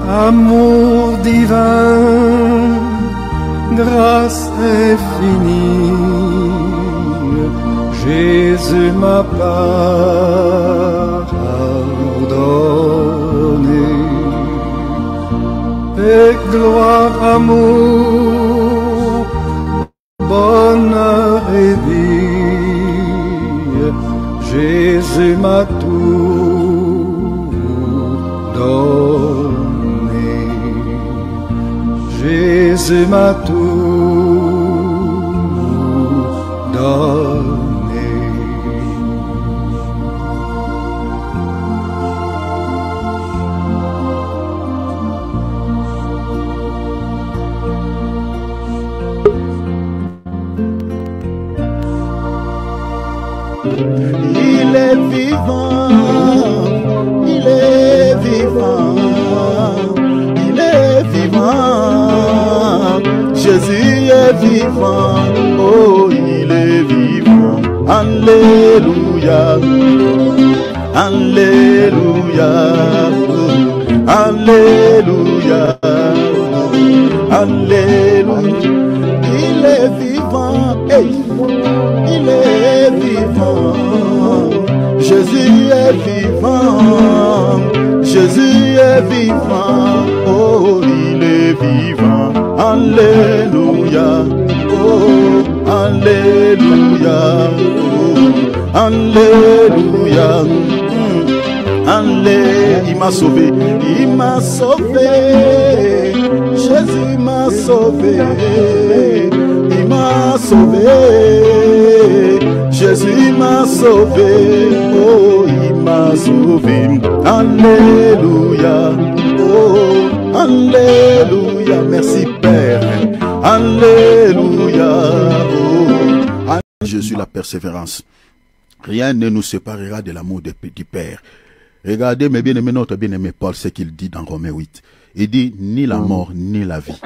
Amour divin, grâce infinie, Jésus m'a pardonné. Et gloire, amour, bonheur et vie, Jésus m'a tout donné. Jésus m'a tout donné. Il est vivant, il est vivant, il est vivant. Jésus est vivant, oh il est vivant. Alléluia, Alléluia, Alléluia, Alléluia. Il est vivant, hey. Il est vivant, Jésus est vivant, Jésus est vivant, oh il est vivant, Alléluia, oh Alléluia, oh Alléluia, Alléluia, il m'a sauvé, Jésus m'a sauvé. Il m'a sauvé, Jésus m'a sauvé, oh il m'a sauvé, Alléluia, oh Alléluia, merci Père, Alléluia, oh. Jésus la persévérance, rien ne nous séparera de l'amour du Père. Regardez mes bien-aimés, notre bien-aimé Paul, ce qu'il dit dans Romains 8, il dit ni la mort ni la vie,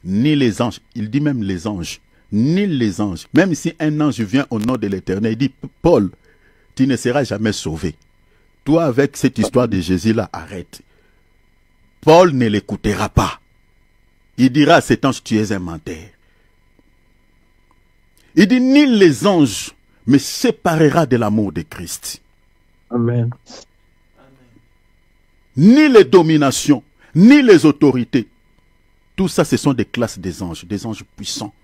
ni les anges, il dit même les anges, ni les anges, même si un ange vient au nom de l'Éternel, il dit, Paul, tu ne seras jamais sauvé. Toi, avec cette histoire de Jésus-là, arrête. Paul ne l'écoutera pas. Il dira à cet ange, tu es un menteur. Il dit, ni les anges me séparera de l'amour de Christ. Amen. Ni les dominations, ni les autorités. Tout ça, ce sont des classes des anges puissants.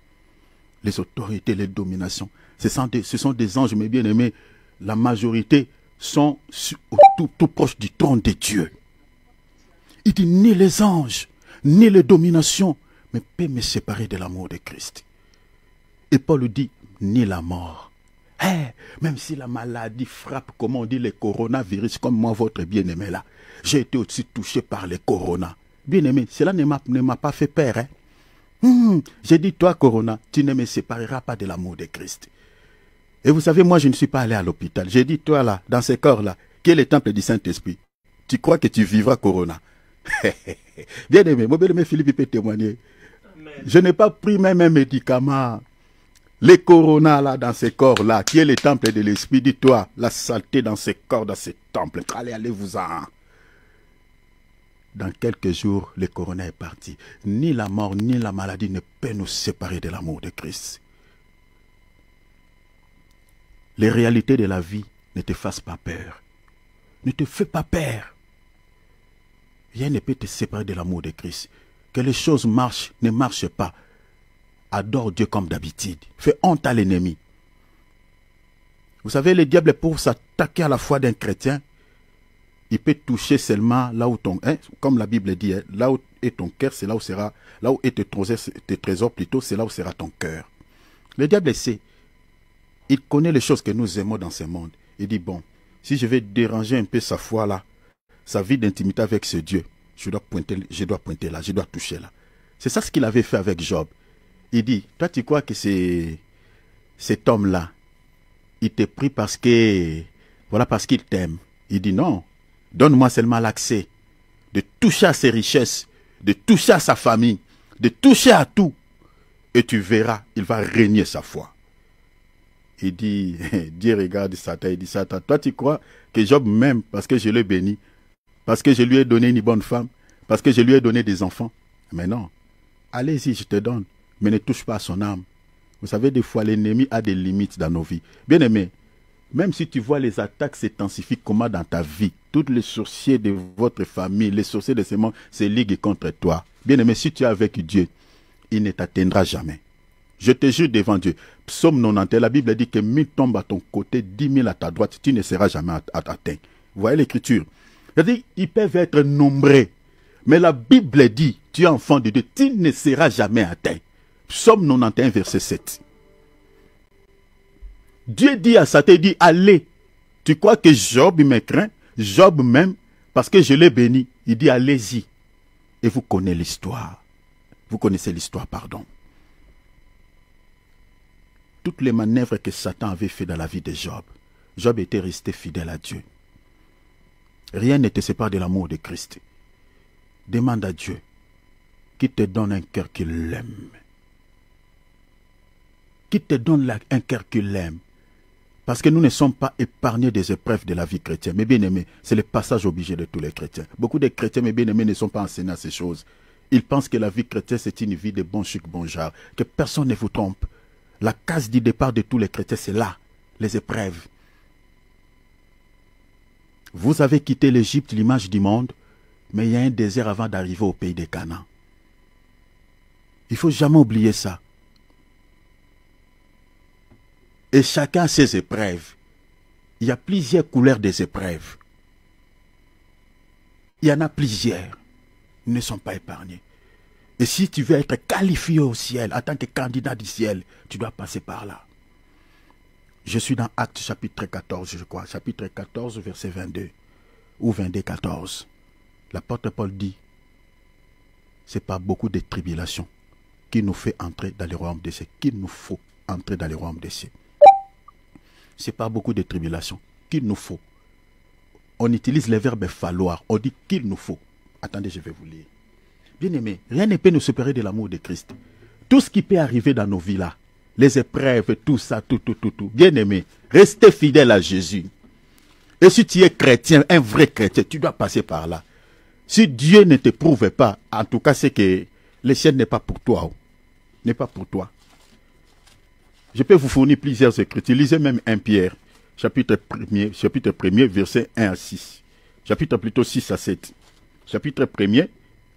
Les autorités, les dominations. Ce sont des anges, mes bien-aimés. La majorité sont tout proche du trône de Dieu. Il dit, ni les anges, ni les dominations, mais peut me séparer de l'amour de Christ. Et Paul dit, ni la mort. Même si la maladie frappe, comme on dit, les coronavirus, comme moi, votre bien-aimé là. J'ai été aussi touché par les coronas. Bien-aimé, cela ne m'a pas fait peur. J'ai dit, toi, Corona, tu ne me sépareras pas de l'amour de Christ. Et vous savez, moi, je ne suis pas allé à l'hôpital. J'ai dit, toi, là, dans ce corps-là, qui est le temple du Saint-Esprit, tu crois que tu vivras, Corona. Bien-aimé, mon bien-aimé Philippe, il peut témoigner. Amen. Je n'ai pas pris même un médicament. Les Corona, là, dans ce corps-là, qui est le temple de l'Esprit, dis-toi, la saleté dans ce corps, dans ce temple. Allez-vous-en. Dans quelques jours, le corona est parti. Ni la mort, ni la maladie ne peut nous séparer de l'amour de Christ. Les réalités de la vie ne te fassent pas peur. Ne te fais pas peur. Rien ne peut te séparer de l'amour de Christ. Que les choses marchent, ne marchent pas. Adore Dieu comme d'habitude. Fais honte à l'ennemi. Vous savez, le diable, pour s'attaquer à la foi d'un chrétien, il peut toucher seulement là où ton, comme la Bible dit, là où est ton cœur, c'est là où sera, là où est tes trésors plutôt, c'est là où sera ton cœur. Le diable sait, il connaît les choses que nous aimons dans ce monde. Il dit, bon, si je vais déranger un peu sa foi là, sa vie d'intimité avec ce Dieu, je dois pointer là, je dois toucher là. C'est ça ce qu'il avait fait avec Job. Il dit, toi tu crois que c'est cet homme-là, il t'est pris parce que, voilà, parce qu'il t'aime. Il dit non. Donne-moi seulement l'accès de toucher à ses richesses, de toucher à sa famille, de toucher à tout. Et tu verras, il va régner sa foi. Il dit, Dieu regarde Satan, il dit, Satan, toi tu crois que Job m'aime parce que je l'ai béni, parce que je lui ai donné une bonne femme, parce que je lui ai donné des enfants. Mais non. Allez-y, je te donne. Mais ne touche pas à son âme. Vous savez, des fois, l'ennemi a des limites dans nos vies. Bien aimé, même si tu vois les attaques s'intensifient comment dans ta vie, tous les sorciers de votre famille, les sorciers de ce monde se liguent contre toi. Bien aimé, si tu es avec Dieu, il ne t'atteindra jamais. Je te jure devant Dieu. Psaume 90, la Bible dit que 1000 tombent à ton côté, 10 000 à ta droite, tu ne seras jamais atteint. Vous voyez l'écriture? C'est-à-dire, ils peuvent être nombreux. Mais la Bible dit, tu es enfant de Dieu, tu ne seras jamais atteint. Psaume 91, verset 7. Dieu dit à Satan, il dit, allez. Tu crois que Job me craint? Job même, parce que je l'ai béni. Il dit, allez-y. Et vous connaissez l'histoire. Vous connaissez l'histoire, pardon. Toutes les manœuvres que Satan avait fait dans la vie de Job, Job était resté fidèle à Dieu. Rien ne te sépare de l'amour de Christ. Demande à Dieu qui te donne un cœur qui l'aime. Qui te donne un cœur qui l'aime. Parce que nous ne sommes pas épargnés des épreuves de la vie chrétienne. Mais bien aimés, c'est le passage obligé de tous les chrétiens. Beaucoup de chrétiens, mais bien aimés, ne sont pas enseignés à ces choses. Ils pensent que la vie chrétienne, c'est une vie de bon chic, bon genre. Que personne ne vous trompe. La case du départ de tous les chrétiens, c'est là, les épreuves. Vous avez quitté l'Égypte, l'image du monde, mais il y a un désert avant d'arriver au pays des Canaan. Il ne faut jamais oublier ça. Et chacun a ses épreuves. Il y a plusieurs couleurs des épreuves. Il y en a plusieurs. Ils ne sont pas épargnés. Et si tu veux être qualifié au ciel, en tant que candidat du ciel, tu dois passer par là. Je suis dans Actes chapitre 14, je crois. Chapitre 14, verset 22. Ou 22, 14. L'apôtre Paul dit, c'est pas beaucoup de tribulations qui nous fait entrer dans le royaume des cieux. Qu'il nous faut entrer dans le royaume des cieux. C'est pas beaucoup de tribulations qu'il nous faut. On utilise le verbe falloir. On dit qu'il nous faut. Attendez, je vais vous lire. Bien aimé, rien ne peut nous séparer de l'amour de Christ. Tout ce qui peut arriver dans nos vies là, les épreuves, tout ça, tout. Bien aimé, restez fidèle à Jésus. Et si tu es chrétien, un vrai chrétien, tu dois passer par là. Si Dieu ne te prouve pas, en tout cas, c'est que le ciel n'est pas pour toi. N'est pas pour toi. Je peux vous fournir plusieurs écritures. Lisez même 1 Pierre, chapitre 1er, verset 1 à 6. Chapitre plutôt 6 à 7. Chapitre 1er,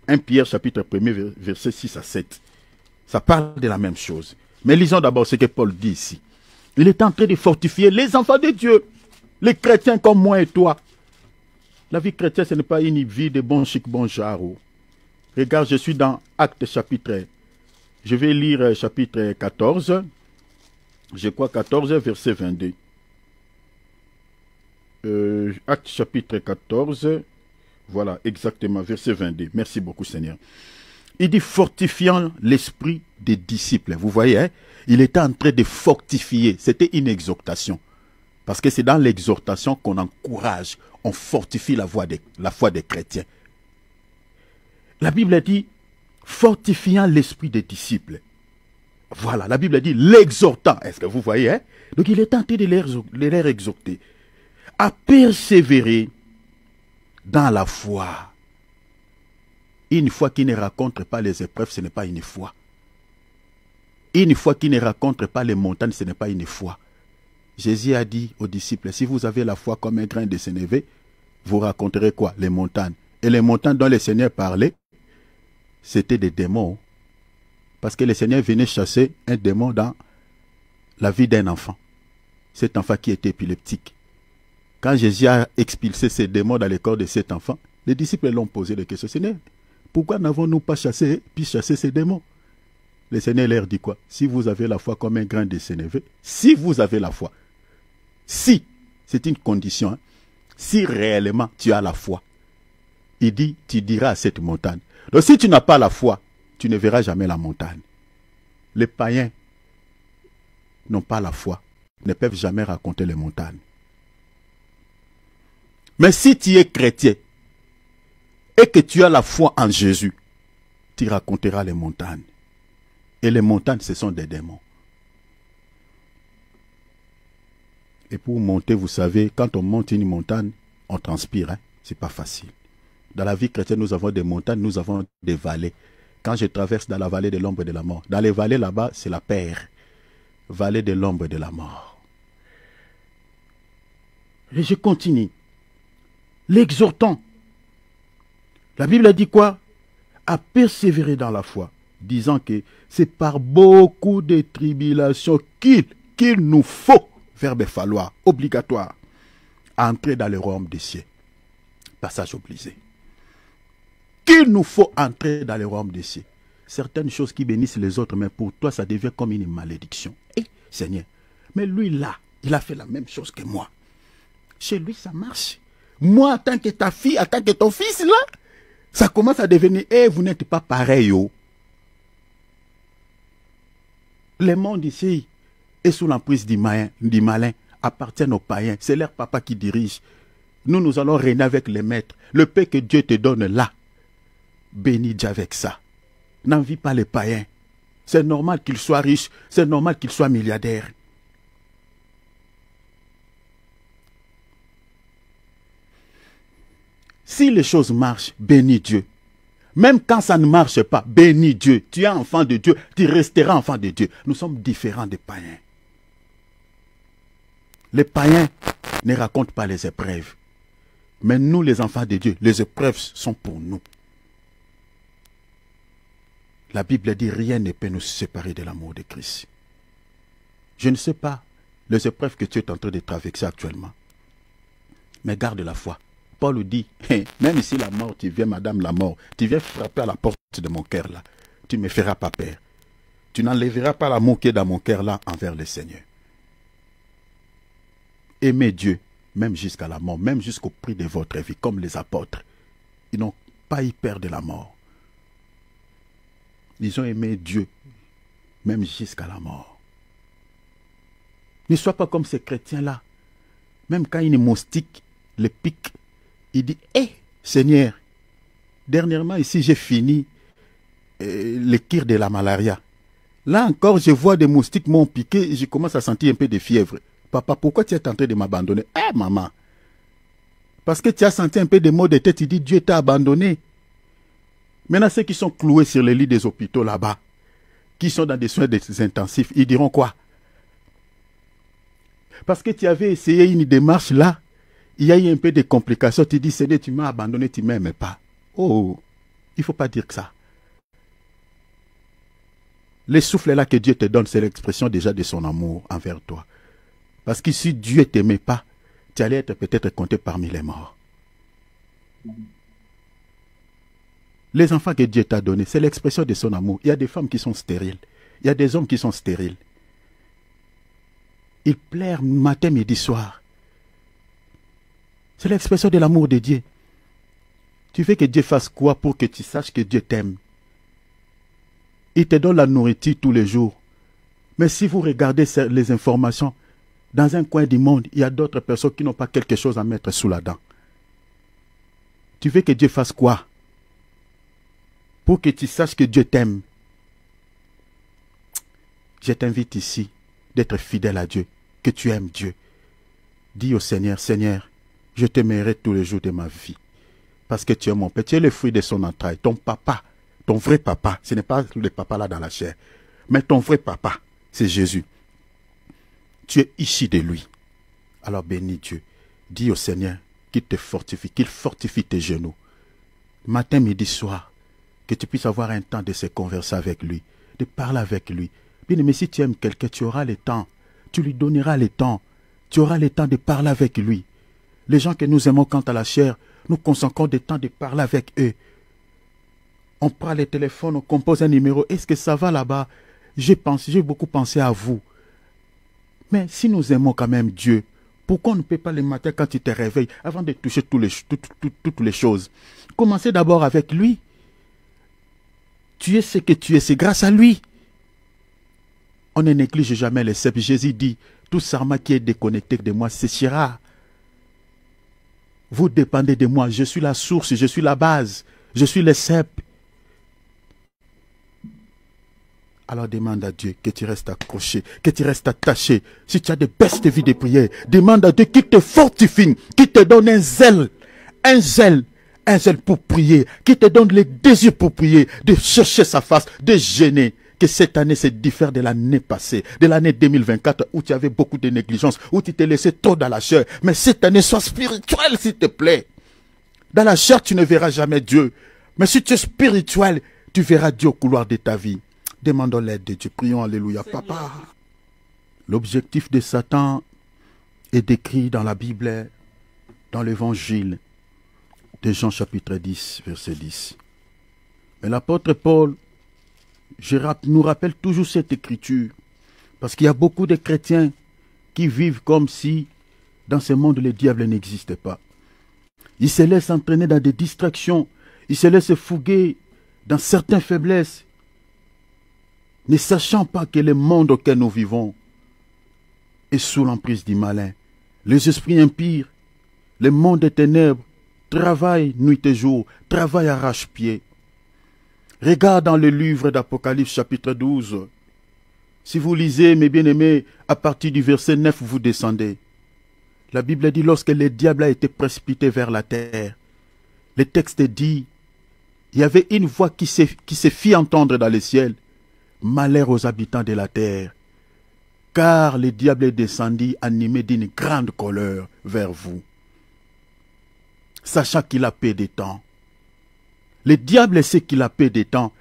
1 Pierre, chapitre 1er, verset 6 à 7. Ça parle de la même chose. Mais lisons d'abord ce que Paul dit ici. Il est en train de fortifier les enfants de Dieu. Les chrétiens comme moi et toi. La vie chrétienne, ce n'est pas une vie de bon chic, bon genre. Regarde, je suis dans Actes chapitre. Je vais lire chapitre 14. Je crois 14, verset 22. Actes chapitre 14. Voilà, exactement, verset 22. Merci beaucoup, Seigneur. Il dit fortifiant l'esprit des disciples. Vous voyez, hein? Il était en train de fortifier. C'était une exhortation. Parce que c'est dans l'exhortation qu'on encourage, on fortifie la foi des chrétiens. La Bible dit fortifiant l'esprit des disciples. Voilà, la Bible dit l'exhortant. Est-ce que vous voyez, hein? Donc il est tenté de les exhorter à persévérer dans la foi. Une foi qui ne raconte pas les épreuves, ce n'est pas une foi. Une foi qui ne raconte pas les montagnes, ce n'est pas une foi. Jésus a dit aux disciples, si vous avez la foi comme un grain de sénévé, vous raconterez quoi? Les montagnes. Et les montagnes dont le Seigneur parlait, c'était des démons. Parce que le Seigneur venait chasser un démon dans la vie d'un enfant. Cet enfant qui était épileptique. Quand Jésus a expulsé ces démons dans le corps de cet enfant, les disciples l'ont posé la question, Seigneur, pourquoi n'avons-nous pas chassé ces démons? Le Seigneur leur dit quoi? Si vous avez la foi comme un grain de sénévé, si vous avez la foi, si, c'est une condition, hein, si réellement tu as la foi, il dit, tu diras à cette montagne. Donc si tu n'as pas la foi, tu ne verras jamais la montagne. Les païens n'ont pas la foi, ne peuvent jamais raconter les montagnes. Mais si tu es chrétien et que tu as la foi en Jésus, tu raconteras les montagnes. Et les montagnes, ce sont des démons. Et pour monter, vous savez, quand on monte une montagne, on transpire. Hein? Ce n'est pas facile. Dans la vie chrétienne, nous avons des montagnes, nous avons des vallées. Quand je traverse dans la vallée de l'ombre de la mort, dans les vallées là-bas, c'est la paix. Vallée de l'ombre de la mort. Et je continue. L'exhortant. La Bible a dit quoi? À persévérer dans la foi, disant que c'est par beaucoup de tribulations qu'il nous faut, verbe falloir, obligatoire, entrer dans le royaume des cieux. Passage obligé. Qu'il nous faut entrer dans le royaume des cieux. Certaines choses qui bénissent les autres, mais pour toi, ça devient comme une malédiction. Eh, Seigneur, mais lui là, il a fait la même chose que moi. Chez lui, ça marche. Moi, en tant que ta fille, en tant que ton fils, là, ça commence à devenir, vous n'êtes pas pareil, oh. Le monde ici est sous l'emprise du malin, appartient aux païens. C'est leur papa qui dirige. Nous allons régner avec les maîtres. Le paix que Dieu te donne là, bénis Dieu avec ça. N'envie pas les païens. C'est normal qu'ils soient riches, c'est normal qu'ils soient milliardaires. Si les choses marchent, bénis Dieu. Même quand ça ne marche pas, bénis Dieu. Tu es enfant de Dieu, tu resteras enfant de Dieu. Nous sommes différents des païens. Les païens ne racontent pas les épreuves. Mais nous, les enfants de Dieu, les épreuves sont pour nous. La Bible dit, rien ne peut nous séparer de l'amour de Christ. Je ne sais pas les épreuves que tu es en train de traverser actuellement. Mais garde la foi. Paul dit, même si la mort, tu viens, madame la mort, tu viens frapper à la porte de mon cœur là, tu ne me feras pas peur. Tu n'enlèveras pas l'amour qui est dans mon cœur là envers le Seigneur. Aimez Dieu, même jusqu'à la mort, même jusqu'au prix de votre vie, comme les apôtres. Ils n'ont pas eu peur de la mort. Ils ont aimé Dieu, même jusqu'à la mort. Ne sois pas comme ces chrétiens-là. Même quand une moustique le pique, il dit, Seigneur, dernièrement ici j'ai fini le kir de la malaria. Là encore, je vois des moustiques m'ont piqué et je commence à sentir un peu de fièvre. Papa, pourquoi tu es en train de m'abandonner? Maman. Parce que tu as senti un peu de maux de tête, il dit, Dieu t'a abandonné. Maintenant, ceux qui sont cloués sur les lits des hôpitaux là-bas, qui sont dans des soins intensifs, ils diront quoi? Parce que tu avais essayé une démarche là, il y a eu un peu de complications, tu dis, Seigneur, tu m'as abandonné, tu ne m'aimes pas. Oh, il ne faut pas dire que ça. Les souffles là que Dieu te donne, c'est l'expression déjà de son amour envers toi. Parce que si Dieu ne t'aimait pas, tu allais être peut-être compté parmi les morts. Les enfants que Dieu t'a donnés, c'est l'expression de son amour. Il y a des femmes qui sont stériles. Il y a des hommes qui sont stériles. Ils pleurent matin, midi, soir. C'est l'expression de l'amour de Dieu. Tu veux que Dieu fasse quoi pour que tu saches que Dieu t'aime? Il te donne la nourriture tous les jours. Mais si vous regardez les informations, dans un coin du monde, il y a d'autres personnes qui n'ont pas quelque chose à mettre sous la dent. Tu veux que Dieu fasse quoi pour que tu saches que Dieu t'aime? Je t'invite ici d'être fidèle à Dieu, que tu aimes Dieu. Dis au Seigneur, Seigneur, je t'aimerai tous les jours de ma vie. Parce que tu es mon père, tu es le fruit de son entraille. Ton papa, ton vrai papa, ce n'est pas le papa là dans la chair, mais ton vrai papa, c'est Jésus. Tu es issu de lui. Alors bénis Dieu. Dis au Seigneur qu'il te fortifie, qu'il fortifie tes genoux. Matin, midi, soir, que tu puisses avoir un temps de se converser avec lui, de parler avec lui. Bien, mais si tu aimes quelqu'un, tu auras le temps. Tu lui donneras le temps. Tu auras le temps de parler avec lui. Les gens que nous aimons quant à la chair, nous consacrons des temps de parler avec eux. On prend le téléphone, on compose un numéro. Est-ce que ça va là-bas? J'ai beaucoup pensé à vous. Mais si nous aimons quand même Dieu, pourquoi on ne peut pas le matin quand tu te réveilles, avant de toucher toutes les choses? Commencez d'abord avec lui. Tu es ce que tu es, c'est grâce à lui. On ne néglige jamais les cèpes. Jésus dit, tout sarment qui est déconnecté de moi séchera. Vous dépendez de moi, je suis la source, je suis la base, je suis le cep. Alors demande à Dieu que tu restes accroché, que tu restes attaché. Si tu as de bestes vies de prière, demande à Dieu qu'il te fortifie, qu'il te donne un zèle un zèle pour prier, qui te donne le désir pour prier, de chercher sa face, de gêner. Que cette année se diffère de l'année passée, de l'année 2024 où tu avais beaucoup de négligence, où tu t'es laissé trop dans la chair. Mais cette année soit spirituelle, s'il te plaît. Dans la chair, tu ne verras jamais Dieu. Mais si tu es spirituel, tu verras Dieu au couloir de ta vie. Demandons l'aide de Dieu. Prions, alléluia. Seigneur. Papa. L'objectif de Satan est décrit dans la Bible, dans l'évangile de Jean chapitre 10, verset 10. Mais l'apôtre Paul nous rappelle toujours cette écriture, parce qu'il y a beaucoup de chrétiens qui vivent comme si dans ce monde le diable n'existait pas. Ils se laissent entraîner dans des distractions, ils se laissent fouguer dans certaines faiblesses, ne sachant pas que le monde auquel nous vivons est sous l'emprise du malin. Les esprits impurs, le monde des ténèbres, travaillent nuit et jour, travaillent arrache-pied. Regarde dans le livre d'Apocalypse chapitre 12. Si vous lisez, mes bien-aimés, à partir du verset 9, vous descendez. La Bible dit, lorsque le diable a été précipité vers la terre, le texte dit, il y avait une voix qui se fit entendre dans le ciel. Malheur aux habitants de la terre, car le diable est descendu animé d'une grande colère vers vous, sachant qu'il a peu de temps. Le diable sait qu'il a peu de temps.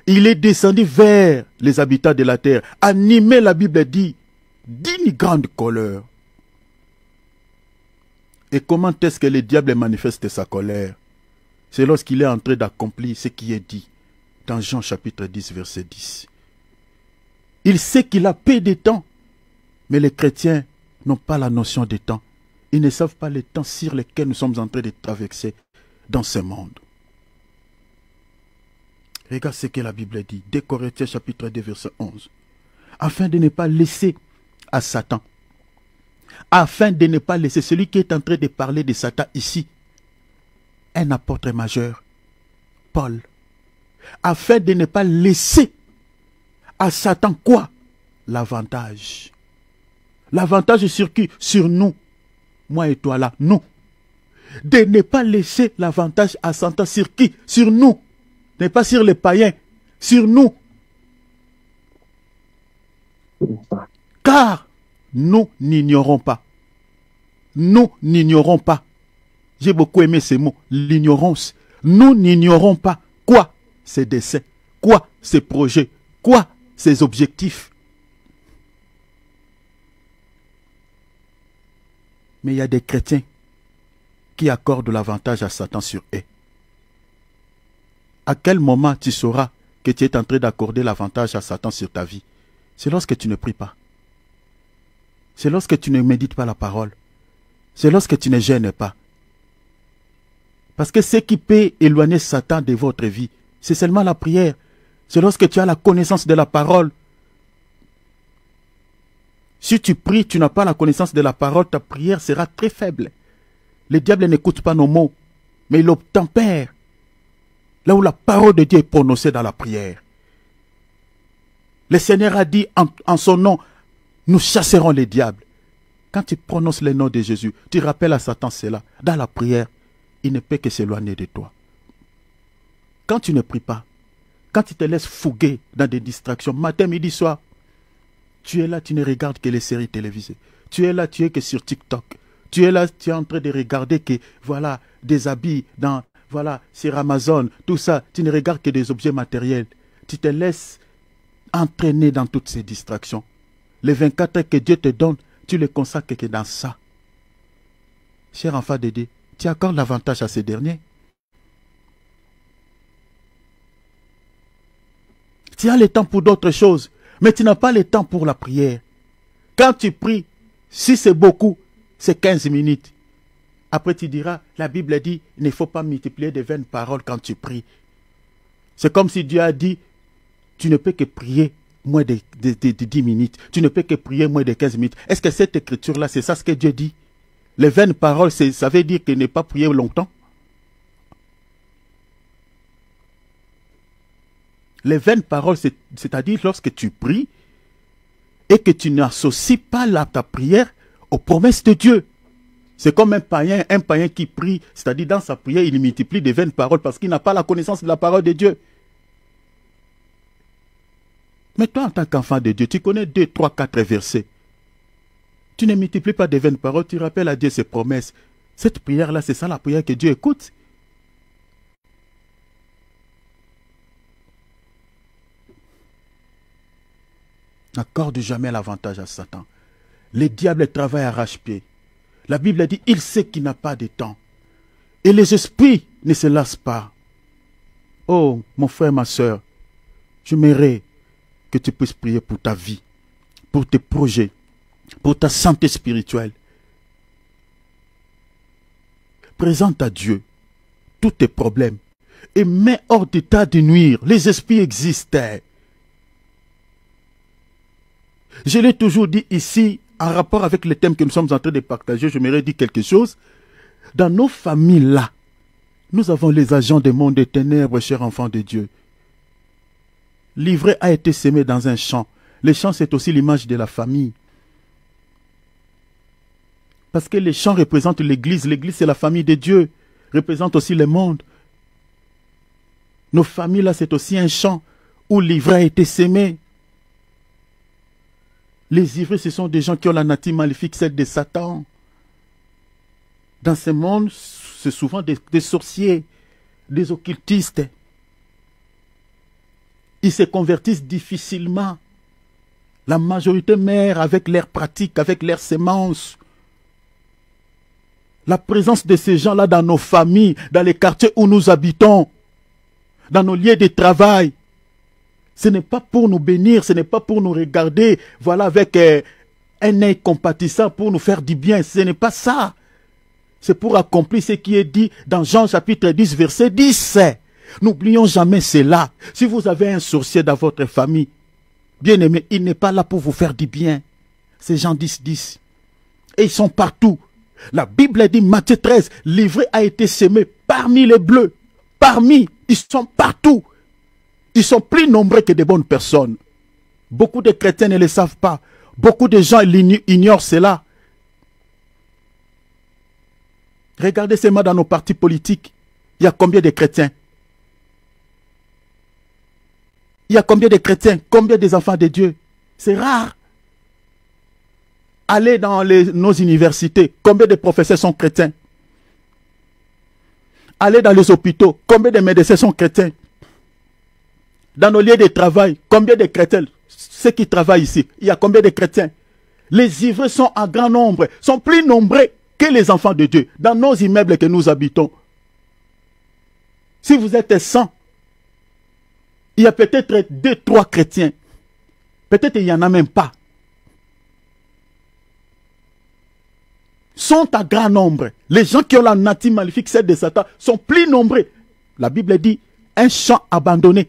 Il est descendu vers les habitants de la terre, animé, la Bible dit, d'une grande colère. Et comment est-ce que le diable manifeste sa colère? C'est lorsqu'il est en train d'accomplir ce qui est dit dans Jean chapitre 10, verset 10. Il sait qu'il a peu de temps, mais les chrétiens n'ont pas la notion de temps. Ils ne savent pas le temps sur lequel nous sommes en train de traverser dans ce monde. Regarde ce que la Bible dit, 2 Corinthiens chapitre 2, verset 11. Afin de ne pas laisser à Satan, afin de ne pas laisser celui qui est en train de parler de Satan ici, un apôtre majeur, Paul, afin de ne pas laisser à Satan quoi? L'avantage. L'avantage sur qui? Sur nous. Moi et toi là, nous. De ne pas laisser l'avantage à Satan sur qui? Sur nous. N'est pas sur les païens, sur nous. Car nous n'ignorons pas. Nous n'ignorons pas. J'ai beaucoup aimé ces mots, l'ignorance. Nous n'ignorons pas quoi? Ses desseins, quoi? Ses projets, quoi? Ses objectifs. Mais il y a des chrétiens qui accordent l'avantage à Satan sur eux. À quel moment tu sauras que tu es en train d'accorder l'avantage à Satan sur ta vie? C'est lorsque tu ne pries pas. C'est lorsque tu ne médites pas la parole. C'est lorsque tu ne gênes pas. Parce que ce qui peut éloigner Satan de votre vie, c'est seulement la prière. C'est lorsque tu as la connaissance de la parole. Si tu pries, tu n'as pas la connaissance de la parole, ta prière sera très faible. Le diable n'écoute pas nos mots, mais il obtempère. Là où la parole de Dieu est prononcée dans la prière. Le Seigneur a dit en son nom, nous chasserons les diables. Quand tu prononces le nom de Jésus, tu rappelles à Satan cela. Dans la prière, il ne peut que s'éloigner de toi. Quand tu ne pries pas, quand tu te laisses fouguer dans des distractions, matin, midi, soir, tu es là, tu ne regardes que les séries télévisées. Tu es là, tu es que sur TikTok. Tu es là, tu es en train de regarder que, voilà, des habits dans... Voilà, sur Amazon, tout ça, tu ne regardes que des objets matériels. Tu te laisses entraîner dans toutes ces distractions. Les 24 heures que Dieu te donne, tu les consacres que dans ça. Cher enfant de Dieu, tu accordes l'avantage à ces derniers. Tu as le temps pour d'autres choses, mais tu n'as pas le temps pour la prière. Quand tu pries, si c'est beaucoup, c'est 15 minutes. Après, tu diras, la Bible dit, il ne faut pas multiplier de vaines paroles quand tu pries. C'est comme si Dieu a dit, tu ne peux que prier moins de 10 minutes. Tu ne peux que prier moins de 15 minutes. Est-ce que cette écriture-là, c'est ça ce que Dieu dit? Les vaines paroles, ça veut dire qu'il n'est pas prié longtemps. Les vaines paroles, c'est-à-dire lorsque tu pries et que tu n'associes pas ta prière aux promesses de Dieu. C'est comme un païen qui prie, c'est-à-dire dans sa prière, il multiplie des vaines paroles parce qu'il n'a pas la connaissance de la parole de Dieu. Mais toi, en tant qu'enfant de Dieu, tu connais 2, 3, 4 versets. Tu ne multiplies pas des vaines paroles, tu rappelles à Dieu ses promesses. Cette prière-là, c'est ça la prière que Dieu écoute. N'accorde jamais l'avantage à Satan. Le diable travaille arrache-pied. La Bible a dit, il sait qu'il n'a pas de temps. Et les esprits ne se lassent pas. Oh, mon frère, ma soeur, j'aimerais que tu puisses prier pour ta vie, pour tes projets, pour ta santé spirituelle. Présente à Dieu tous tes problèmes et mets hors d'état de nuire. Les esprits existent. Je l'ai toujours dit ici, en rapport avec le thème que nous sommes en train de partager, je m'aurais dit quelque chose. Dans nos familles-là, nous avons les agents des mondes des ténèbres, chers enfants de Dieu. L'ivraie a été semé dans un champ. Le champ, c'est aussi l'image de la famille. Parce que les champs représentent l'Église. L'Église, c'est la famille de Dieu. Représente aussi le monde. Nos familles, là, c'est aussi un champ où l'ivraie a été semé. Les ivraie, ce sont des gens qui ont la nature maléfique, celle de Satan. Dans ce monde, c'est souvent des sorciers, des occultistes. Ils se convertissent difficilement. La majorité meurt avec leurs pratiques, avec leurs semences. La présence de ces gens-là dans nos familles, dans les quartiers où nous habitons, dans nos lieux de travail, ce n'est pas pour nous bénir, ce n'est pas pour nous regarder, voilà, avec un œil compatissant pour nous faire du bien. Ce n'est pas ça. C'est pour accomplir ce qui est dit dans Jean chapitre 10, verset 10. N'oublions jamais cela. Si vous avez un sorcier dans votre famille, bien aimé, il n'est pas là pour vous faire du bien. C'est Jean 10, 10. Et ils sont partout. La Bible dit, Matthieu 13, l'ivraie a été semé parmi les bleus. Parmi, ils sont partout. Ils sont plus nombreux que de bonnes personnes. Beaucoup de chrétiens ne le savent pas. Beaucoup de gens ignorent cela. Regardez seulement dans nos partis politiques. Il y a combien de chrétiens? Il y a combien de chrétiens? Combien des enfants de Dieu? C'est rare. Allez dans nos universités. Combien de professeurs sont chrétiens? Allez dans les hôpitaux. Combien de médecins sont chrétiens? Dans nos lieux de travail, combien de chrétiens? Ceux qui travaillent ici, il y a combien de chrétiens? Les ivraies sont en grand nombre, sont plus nombreux que les enfants de Dieu. Dans nos immeubles que nous habitons. Si vous êtes 100, il y a peut-être 2, 3 chrétiens. Peut-être il n'y en a même pas. Sont à grand nombre. Les gens qui ont la nature maléfique, celle de Satan, sont plus nombreux. La Bible dit, un champ abandonné.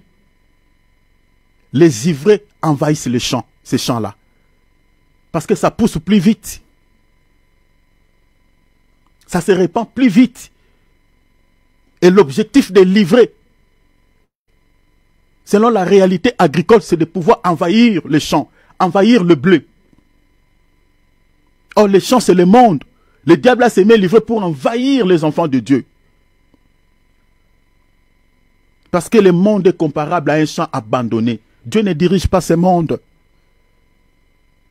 Les ivraies envahissent les champs, ces champs-là. Parce que ça pousse plus vite. Ça se répand plus vite. Et l'objectif de l'ivraie, selon la réalité agricole, c'est de pouvoir envahir les champs, envahir le blé. Or, les champs, c'est le monde. Le diable a semé l'ivraie pour envahir les enfants de Dieu. Parce que le monde est comparable à un champ abandonné. Dieu ne dirige pas ce monde.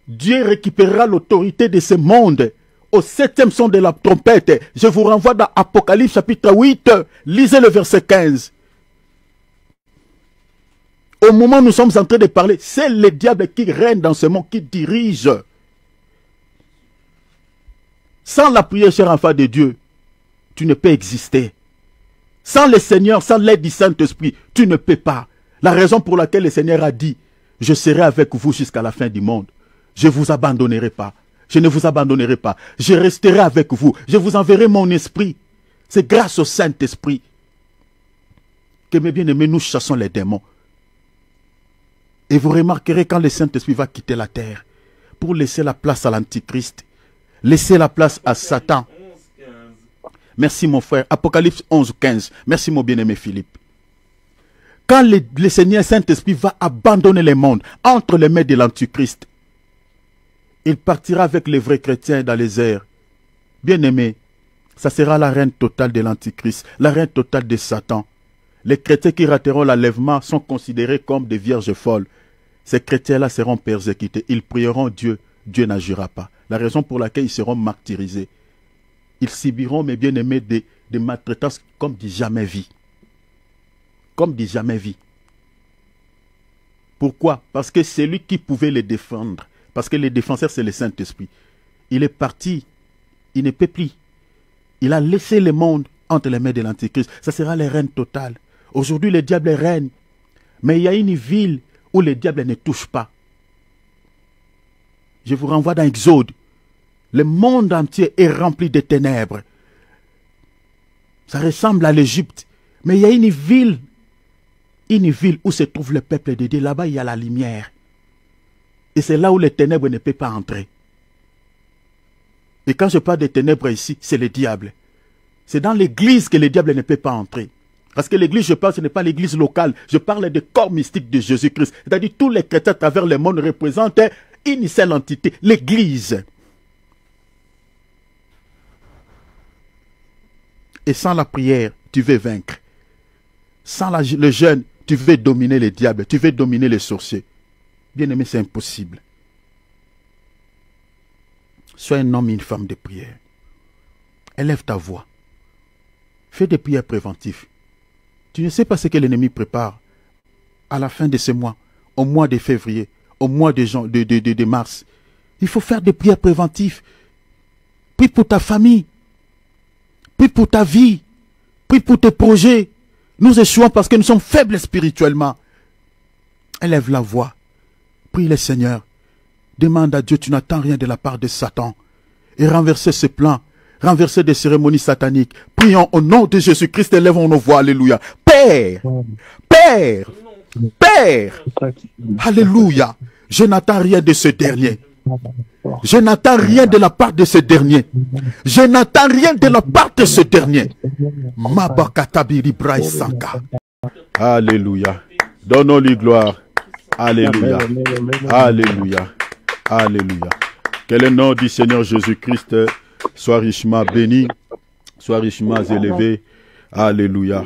Dieu récupérera l'autorité de ce monde au 7e son de la trompette. Je vous renvoie dans Apocalypse chapitre 8. Lisez le verset 15. Au moment où nous sommes en train de parler, c'est le diable qui règne dans ce monde, qui dirige. Sans la prière, cher enfant de Dieu, tu ne peux exister. Sans le Seigneur, sans l'aide du Saint-Esprit, tu ne peux pas. La raison pour laquelle le Seigneur a dit, je serai avec vous jusqu'à la fin du monde. Je ne vous abandonnerai pas. Je ne vous abandonnerai pas. Je resterai avec vous. Je vous enverrai mon esprit. C'est grâce au Saint-Esprit que, mes bien-aimés, nous chassons les démons. Et vous remarquerez quand le Saint-Esprit va quitter la terre pour laisser la place à l'Antichrist, laisser la place à Satan. Merci mon frère. Apocalypse 11, 15. Merci mon bien-aimé Philippe. Quand le Seigneur Saint-Esprit va abandonner le monde entre les mains de l'Antichrist, il partira avec les vrais chrétiens dans les airs. Bien-aimés, ça sera la reine totale de l'Antichrist, la reine totale de Satan. Les chrétiens qui rateront l'enlèvement sont considérés comme des vierges folles. Ces chrétiens-là seront persécutés. Ils prieront Dieu. Dieu n'agira pas. La raison pour laquelle ils seront martyrisés. Ils subiront, mes bien-aimés, des maltraitances comme du jamais vu. Comme du jamais vu. Pourquoi? Parce que c'est lui qui pouvait les défendre. Parce que le défenseur, c'est le Saint-Esprit. Il est parti. Il ne peut plus. Il a laissé le monde entre les mains de l'Antichrist. Ça sera le règne total. Aujourd'hui, le diable règne. Mais il y a une ville où le diable ne touche pas. Je vous renvoie dans Exode. Le monde entier est rempli de ténèbres. Ça ressemble à l'Égypte. Mais il y a une ville où se trouve le peuple de Dieu. Là-bas, il y a la lumière. Et c'est là où les ténèbres ne peuvent pas entrer. Et quand je parle des ténèbres ici, c'est le diable. C'est dans l'église que le diable ne peut pas entrer. Parce que l'église, je parle, ce n'est pas l'église locale. Je parle du corps mystique de Jésus-Christ. C'est-à-dire tous les chrétiens à travers le monde représentent une seule entité, l'église. Et sans la prière, tu veux vaincre. Sans le jeûne, tu veux dominer les diables, tu veux dominer les sorciers. Bien-aimé, c'est impossible. Sois un homme et une femme de prière. Élève ta voix. Fais des prières préventives. Tu ne sais pas ce que l'ennemi prépare à la fin de ce mois, au mois de février, au mois de mars. Il faut faire des prières préventives. Prie pour ta famille. Prie pour ta vie. Prie pour tes projets. Nous échouons parce que nous sommes faibles spirituellement. Élève la voix. Prie le Seigneur. Demande à Dieu, tu n'attends rien de la part de Satan. Et renverser ce plan. Renverser des cérémonies sataniques. Prions au nom de Jésus-Christ, élevons nos voix. Alléluia. Père, Père, Père. Alléluia. Je n'attends rien de ce dernier. Je n'attends rien de la part de ce dernier. Je n'attends rien de la part de ce dernier. Alléluia. Donnons-lui gloire. Alléluia. Alléluia. Alléluia. Que le nom du Seigneur Jésus-Christ soit richement béni, soit richement élevé. Alléluia.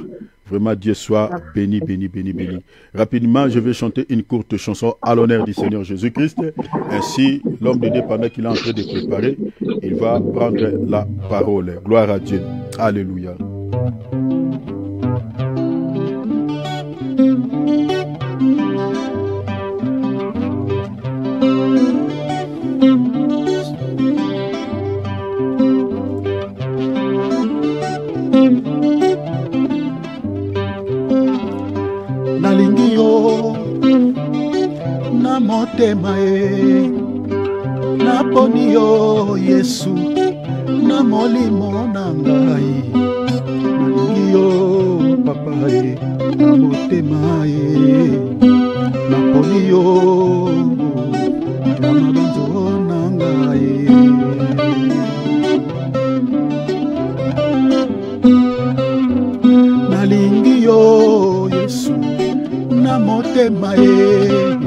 Vraiment, Dieu soit béni, béni, béni, béni. Rapidement, je vais chanter une courte chanson à l'honneur du Seigneur Jésus-Christ. Ainsi, l'homme de Dieu, pendant qu'il est en train de préparer, il va prendre la parole. Gloire à Dieu. Alléluia. Nalingi yo na motema e naponi yo Yesu na molimo na ngai nalingi yo papa e na motema e naponi yo na mabanzo na ngai nalingi yo Yesu na motema e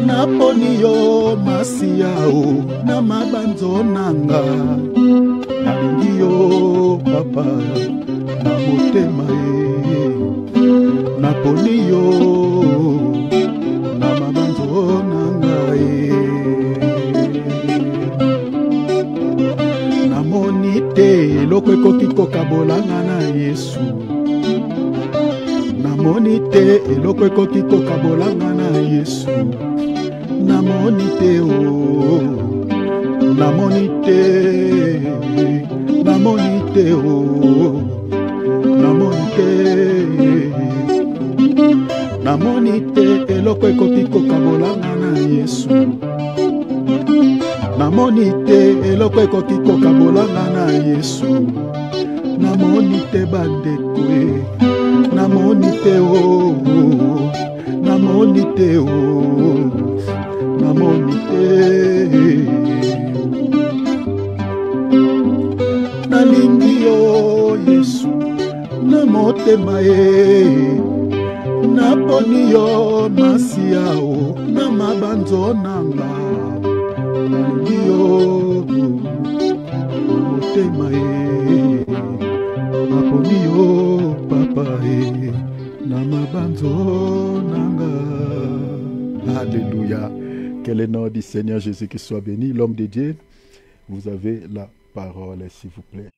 naponi yo masiao na mabanzo nanga nalingi yo papa na motema e naponi yo na mabanzo nanga e namoni te eloko ekoki kokabolanga na Yesu. Namoni te eloko ekoki kokabolanga na Yesu. Namoni te o, namoni te, namoni te o, namoni te, namoni te eloko ekoki kokabolanga na Yesu. Namoni te eloko ekoki kokabolanga na Yesu. Namoni te bandeko e. Namoni te o, namoni te o, namoni te. Nalingi yo Yesu na motema e naponi yo masiao na mabanzo nanga nalingi yo na motema naponi yo papa na mabanzo nanga. Alléluia. Que le nom du Seigneur Jésus qui soit béni. L'homme de Dieu, vous avez la parole, s'il vous plaît.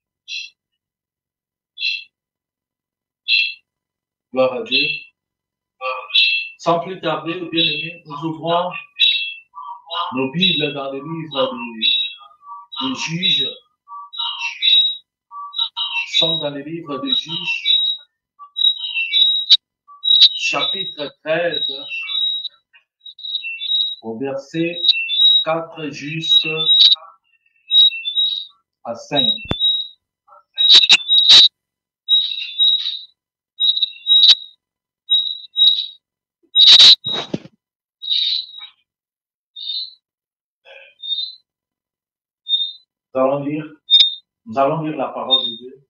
Gloire à Dieu. Sans plus tarder, bien-aimés, nous ouvrons nos Bibles dans le livre des Juges. Nous sommes dans le livre des Juges, chapitre 13, au verset 4 jusqu'à 5. Nous allons lire la parole de Dieu.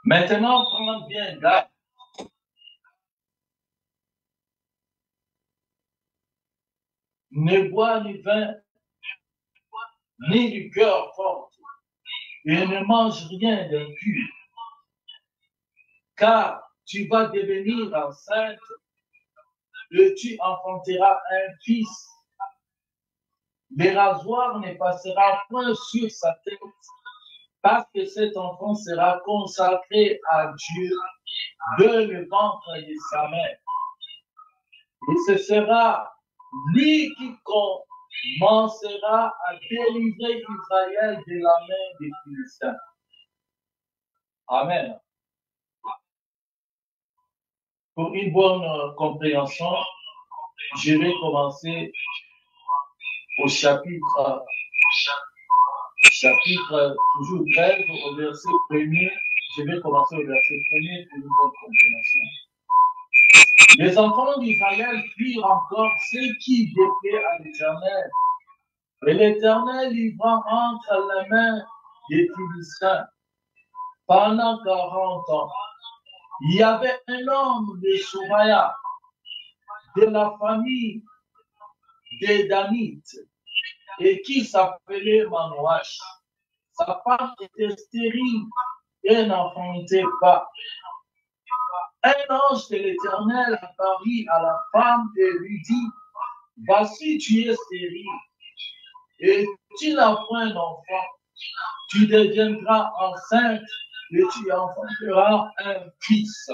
Maintenant, prenons bien garde. Ne bois ni vin, ni liqueur forte, et ne mange rien d'impur, car tu vas devenir enceinte et tu enfanteras un fils. Le rasoir ne passera point sur sa tête, parce que cet enfant sera consacré à Dieu de le ventre de sa mère. Et ce sera lui qui commencera à délivrer Israël de la main des Philistins. Amen. Pour une bonne compréhension, je vais commencer au chapitre toujours 13, au verset 1er. Je vais commencer au verset 1er pour une bonne compréhension. Les enfants d'Israël firent encore ce qui déplaît à l'Éternel. Et l'Éternel livra entre les mains des Philistins pendant 40 ans. Il y avait un homme de Souraya, de la famille des Danites, et qui s'appelait Manoach. Sa femme était stérile et n'enfantait pas. Un ange de l'Éternel apparut à la femme et lui dit, voici, tu es stérile et tu n'as point d'enfant. Tu deviendras enceinte et tu enfanteras un fils.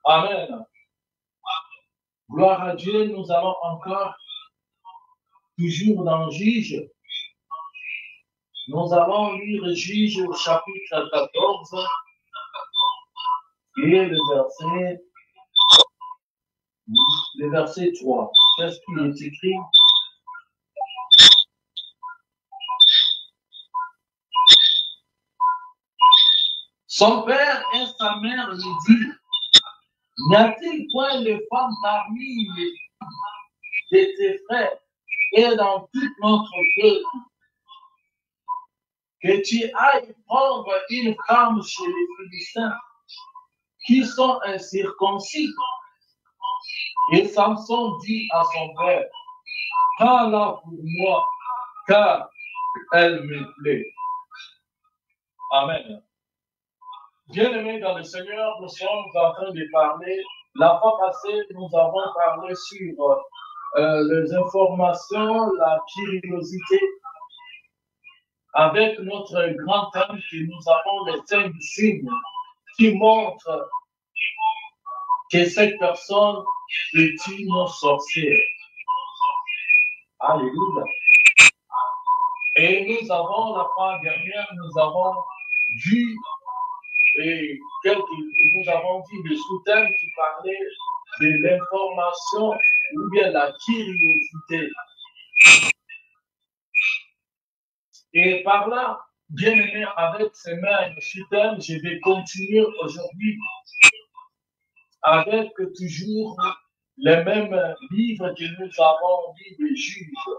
Amen. Gloire à Dieu, nous allons encore, toujours dans Juge. Nous allons lire Juge au chapitre 14 et le verset 3. Qu'est-ce qui est écrit? Son père et sa mère lui disent, n'y a-t-il point de femmes parmi de tes frères et dans toute notre peuple que tu ailles prendre une femme chez les Philistins qui sont incirconcis? Et Samson dit à son père, prends-la pour moi, car elle me plaît. Amen. Bien-aimés dans le Seigneur, nous sommes en train de parler. La fois passée, nous avons parlé sur les informations, la curiosité, avec notre grand thème que nous avons les 5 signes qui montrent que cette personne est une sorcière. Alléluia. Et nous avons, la fois dernière, nous avons vu nous avons vu le sous-thème qui parlait de l'information ou bien la curiosité. Et par là, bien aimé, avec ces mêmes sous-thèmes, je vais continuer aujourd'hui avec toujours les mêmes livres que nous avons lus des Juges.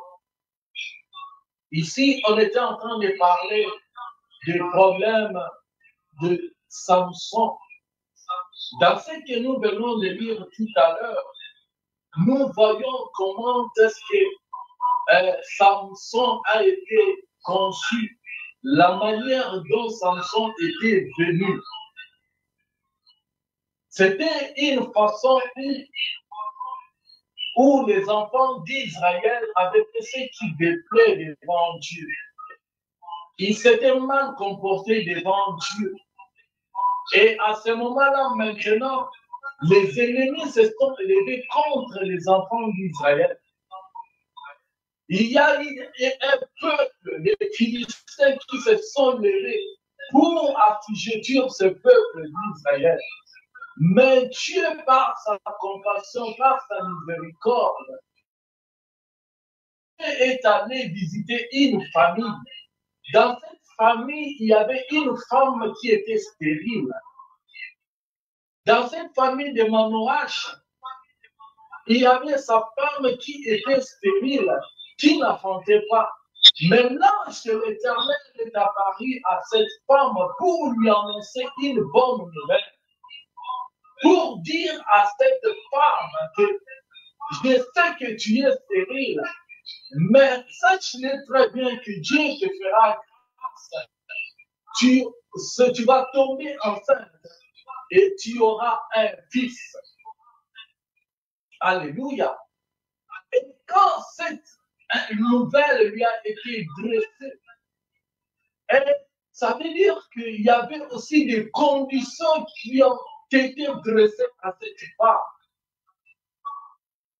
Ici, on était en train de parler des problèmes de Samson. Dans ce que nous venons de lire tout à l'heure, nous voyons comment est-ce que Samson a été conçu, la manière dont Samson était venu. C'était une façon où les enfants d'Israël avaient fait ce qui déplaît devant Dieu. Ils s'étaient mal comportés devant Dieu. Et à ce moment-là, maintenant, les ennemis se sont élevés contre les enfants d'Israël. Il y a eu un peuple, les Philistins, qui se sont levés pour assujettir ce peuple d'Israël. Mais Dieu, par sa compassion, par sa miséricorde, est allé visiter une famille. Dans cette famille, il y avait une femme qui était stérile. Dans cette famille de Manoach, il y avait sa femme qui était stérile, qui n'enfantait pas. Mais l'ange de l'Éternel est apparu à cette femme pour lui annoncer une bonne nouvelle. Pour dire à cette femme que je sais que tu es stérile, mais sache-le très bien que Dieu te fera grâce. Tu vas tomber enceinte et tu auras un fils. Alléluia. Et quand cette nouvelle lui a été dressée, ça veut dire qu'il y avait aussi des conditions qui ont été dressées à cette femme.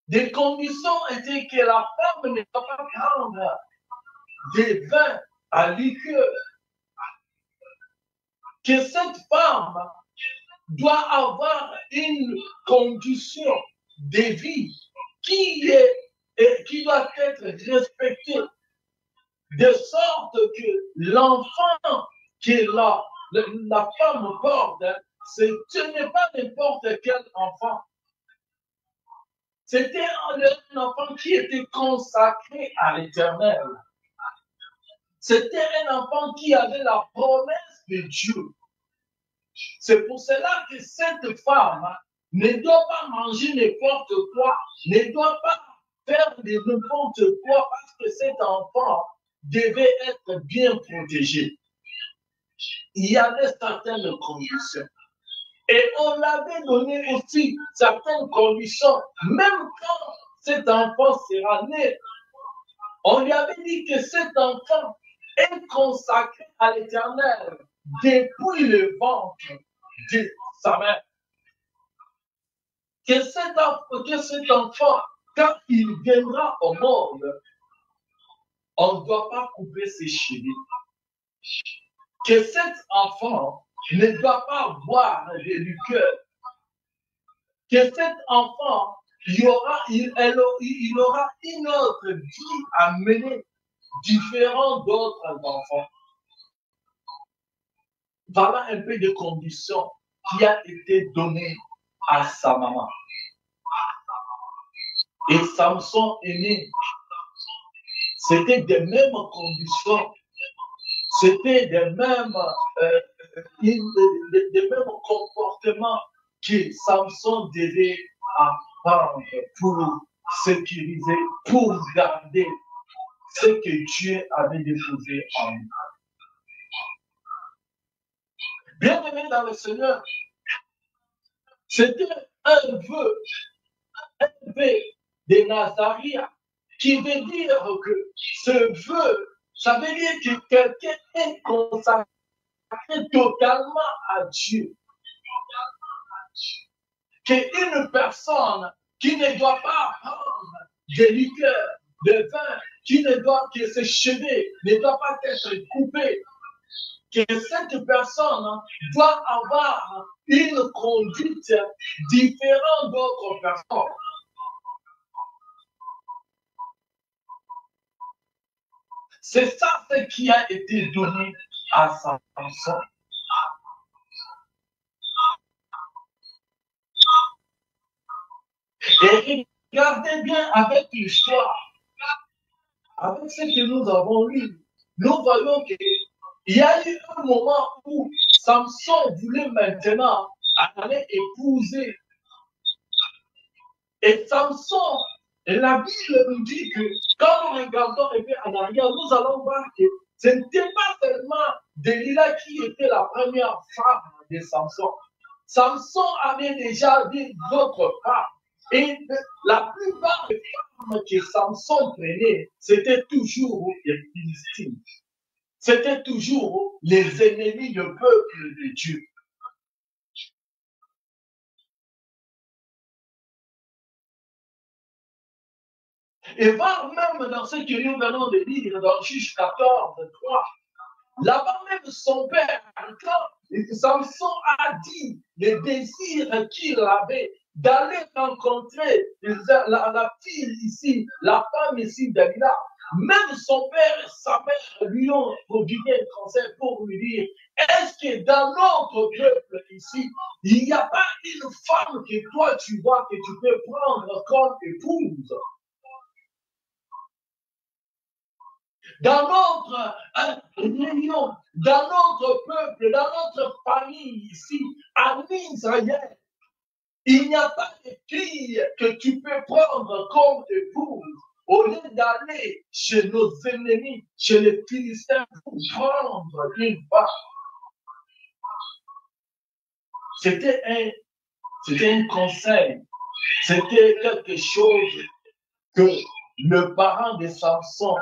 Des conditions étaient que la femme ne doit pas prendre des vins à liqueur. Que cette femme doit avoir une condition de vie qui doit être respectée, de sorte que l'enfant que la femme porte, ce n'est pas n'importe quel enfant. C'était un enfant qui était consacré à l'Éternel. C'était un enfant qui avait la promesse de Dieu. C'est pour cela que cette femme ne doit pas manger n'importe quoi, ne doit pas faire n'importe quoi, parce que cet enfant devait être bien protégé. Il y avait certaines conditions. Et on l'avait donné aussi certaines conditions, même quand cet enfant sera né. On lui avait dit que cet enfant est consacré à l'Éternel depuis le ventre de sa mère. Que cet enfant, quand il viendra au monde, on ne doit pas couper ses cheveux. Que cet enfant ne doit pas boire de liqueur. Que cet enfant, il aura une autre vie à mener, différent d'autres enfants. Voilà un peu de conditions qui a été données à sa maman. Et Samson est né. C'était des mêmes conditions. C'était des mêmes comportements que Samson devait apprendre pour sécuriser, pour garder ce que Dieu avait déposé en lui. Bien-aimé dans le Seigneur, c'était un vœu de Nazaria, qui veut dire que ce vœu, ça veut dire que quelqu'un est consacré totalement à Dieu. Qu'une personne qui ne doit pas prendre de liqueur, de vin, que ses cheveux ne doivent pas être coupés, que cette personne doit avoir une conduite différente d'autres personnes. C'est ça ce qui a été donné à Samson. Et regardez bien avec l'histoire, avec ce que nous avons lu, nous voyons qu'il y a eu un moment où Samson voulait maintenant aller épouser Et Samson, la Bible nous dit que quand nous regardons un peu en arrière, nous allons voir que ce n'était pas seulement Delilah qui était la première femme de Samson. Samson avait déjà dit d'autres femmes. Et la plupart des femmes que Samson prenait, c'était toujours les Philistines. C'était toujours les ennemis du peuple de Dieu. Et voir même dans ce que nous venons de lire dans Juge 14, 3, là-bas même son père, quand Samson a dit le désir qu'il avait d'aller rencontrer la fille ici, la femme ici, Dalila, même son père et sa mère lui ont prodigué un conseil pour lui dire, est-ce que dans notre peuple ici, il n'y a pas une femme que toi tu vois que tu peux prendre comme épouse? Dans notre réunion, dans notre peuple, dans notre famille ici, en Israël, il n'y a pas de fille que tu peux prendre comme épouse au lieu d'aller chez nos ennemis, chez les Philistins, pour prendre une femme. C'était un conseil, c'était quelque chose que le parent de Samson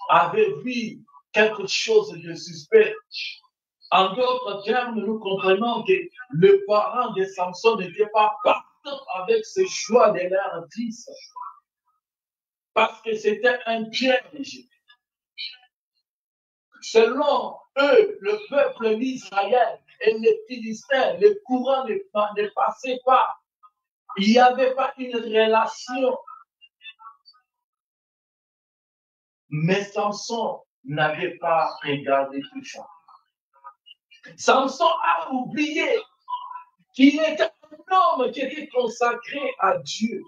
avait vu, quelque chose de suspect. En d'autres termes, nous comprenons que le parent de Samson n'était pas partant avec ce choix de leur fils, parce que c'était un piège. Selon eux, le peuple d'Israël et les Philistins, le courant ne passait pas. Il n'y avait pas une relation. Mais Samson n'avait pas regardé tout ça. Samson a oublié qu'il était un homme qui était consacré à Dieu.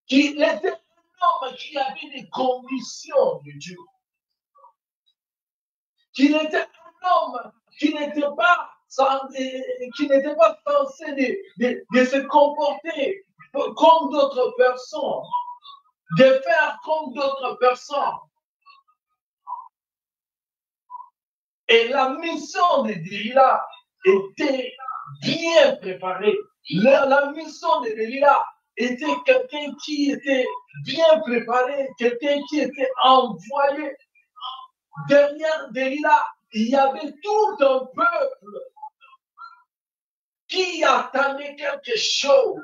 Qu'il était un homme qui avait des conditions de Dieu. Qu'il était un homme qui n'était pas censé de se comporter comme d'autres personnes, de faire comme d'autres personnes. Et la mission de Delilah était bien préparée. La mission de Delilah était quelqu'un qui était bien préparé, quelqu'un qui était envoyé. Derrière Delilah, il y avait tout un peuple qui attendait quelque chose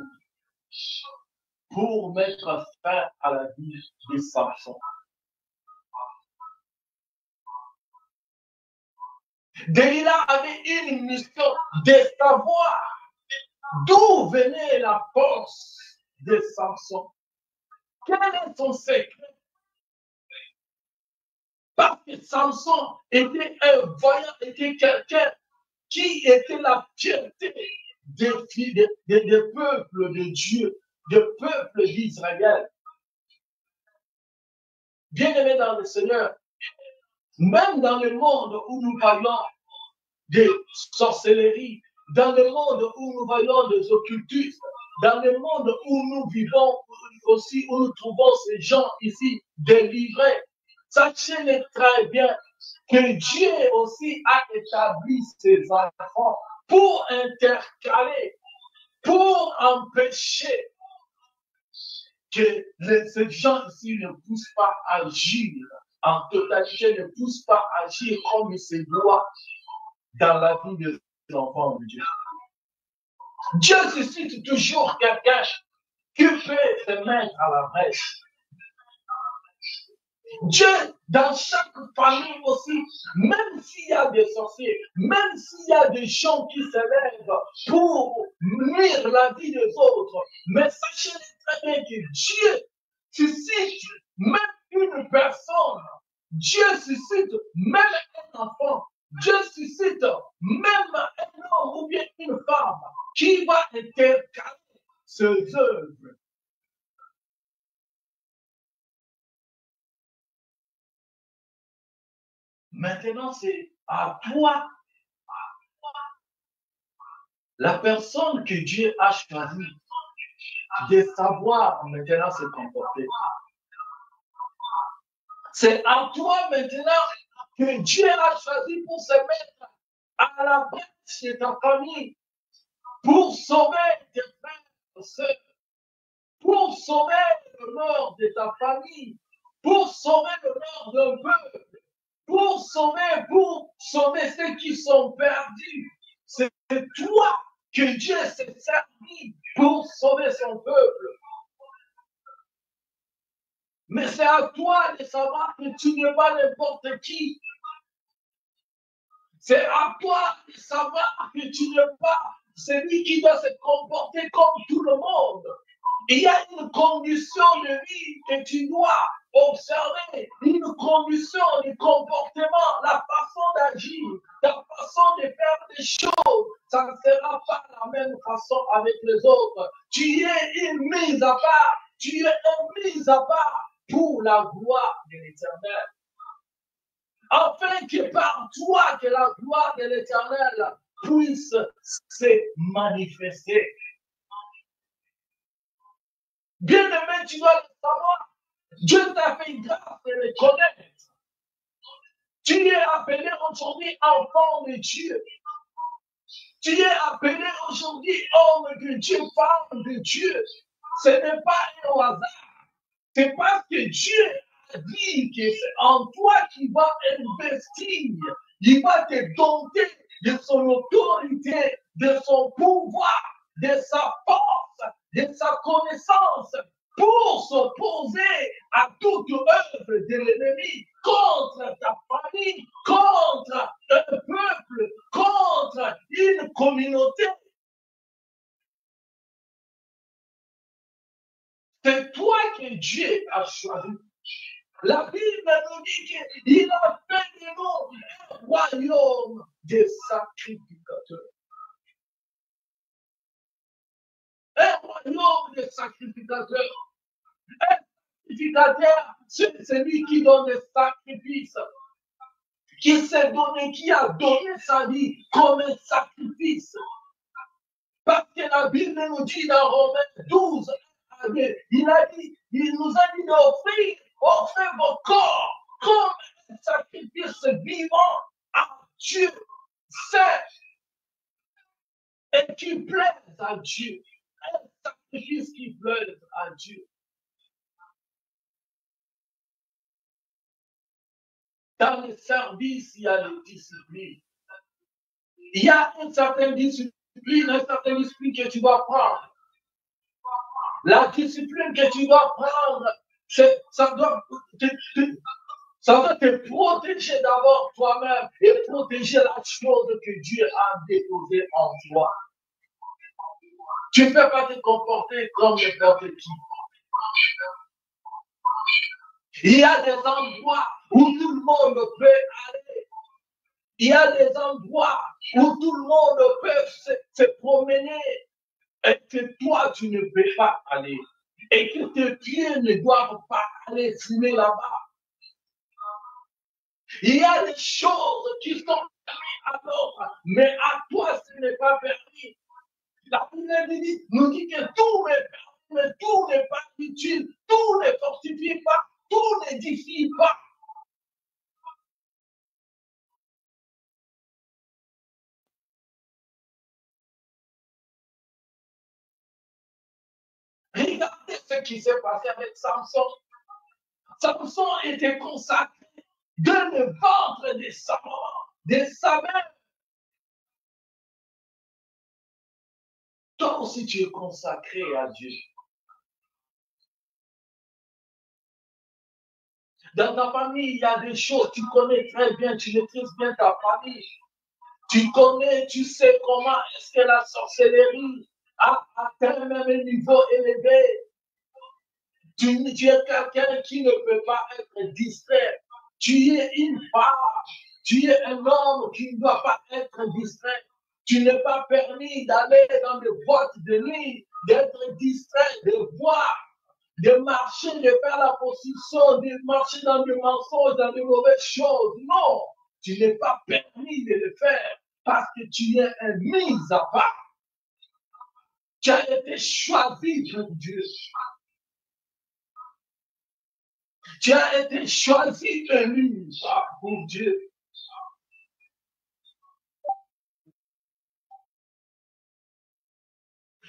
pour mettre fin à la vie de Samson. Delilah avait une mission de savoir d'où venait la force de Samson. Quel est son secret? Parce que Samson était un voyant, était quelqu'un qui était la fierté des peuples de Dieu, des peuples d'Israël. Bien-aimés dans le Seigneur, même dans le monde où nous voyons des sorcelleries, dans le monde où nous voyons des occultistes, dans le monde où nous vivons aussi, où nous trouvons ces gens ici délivrés, sachez-le très bien que Dieu aussi a établi ses enfants pour intercaler, pour empêcher que ces gens ici ne poussent pas à agir en totalité, ne poussent pas à agir comme il se doit dans la vie des enfants de Dieu. Dieu suscite toujours quelqu'un qui peut se mettre à la brèche. Dieu, dans chaque famille aussi, même s'il y a des sorciers, même s'il y a des gens qui se lèvent pour nuire la vie des autres, mais sachez très bien que Dieu suscite même une personne, Dieu suscite même un enfant, Dieu suscite même un homme ou bien une femme qui va intercaler ses œuvres. Maintenant, c'est à toi La personne que Dieu a choisie de savoir maintenant se comporter. C'est à toi maintenant que Dieu a choisi pour se mettre à la place de ta famille, pour sauver tes frères et sœurs, pour sauver l'honneur de ta famille, pour sauver l'honneur d'un peuple, pour sauver ceux qui sont perdus. C'est toi que Dieu s'est servi pour sauver son peuple. Mais c'est à toi de savoir que tu n'es pas n'importe qui. C'est à toi de savoir que tu n'es pas celui qui doit se comporter comme tout le monde. Il y a une condition de vie que tu dois observer, une condition de comportement, la façon d'agir, la façon de faire des choses. Ça ne sera pas la même façon avec les autres. Tu es une mise à part, tu es une mise à part pour la gloire de l'Éternel. Afin que par toi, que la gloire de l'Éternel puisse se manifester. Bien-aimé, tu dois le savoir. Dieu t'a fait grâce de le connaître. Tu es appelé aujourd'hui enfant de Dieu. Tu es appelé aujourd'hui homme de Dieu, femme de Dieu. Ce n'est pas un hasard. C'est parce que Dieu a dit que c'est en toi qu'il va investir. Il va te doter de son autorité, de son pouvoir, de sa force, de sa connaissance pour s'opposer à toute œuvre de l'ennemi contre ta famille, contre un peuple, contre une communauté. C'est toi que Dieu a choisi. La Bible nous dit qu'il a fait de nous un royaume de sacrificateurs. Un royaume de sacrificateurs. Un sacrificateur, c'est celui qui donne des sacrifices, qui s'est donné, qui a donné sa vie comme un sacrifice. Parce que la Bible nous dit dans Romains 12, il nous a dit d'offrir vos corps comme un sacrifice vivant à Dieu, saint, et qui plaise à Dieu. Un sacrifice qui plaise à Dieu. Dans le service, il y a les disciplines. Il y a une certaine discipline que tu dois prendre. La discipline que tu dois prendre, ça doit te protéger d'abord toi-même et protéger la chose que Dieu a déposée en toi. Tu ne peux pas te comporter comme n'importe qui. Il y a des endroits où tout le monde peut aller. Il y a des endroits où tout le monde peut se promener et que toi, tu ne peux pas aller. Et que tes pieds ne doivent pas aller fouler là-bas. Il y a des choses qui sont permises à d'autres, mais à toi, ce n'est pas permis. La Bible nous dit que tout n'est permis, mais tout n'est pas utile, tout ne fortifie pas, tout n'édifie pas. Regardez ce qui s'est passé avec Samson. Samson était consacré de le ventre de sa mère. Toi aussi, tu es consacré à Dieu. Dans ta famille, il y a des choses, tu connais très bien, tu maîtrises bien ta famille. Tu connais, tu sais comment est-ce que la sorcellerie a atteint même un niveau élevé. Tu es quelqu'un qui ne peut pas être distrait. Tu es une femme, tu es un homme qui ne doit pas être distrait. Tu n'es pas permis d'aller dans des boîtes de nuit, d'être distrait, de voir, de marcher, de faire la position, de marcher dans des mensonges, dans de mauvaises choses. Non, tu n'es pas permis de le faire parce que tu es un mis à part. Tu as été choisi pour Dieu. Tu as été choisi élu pour Dieu.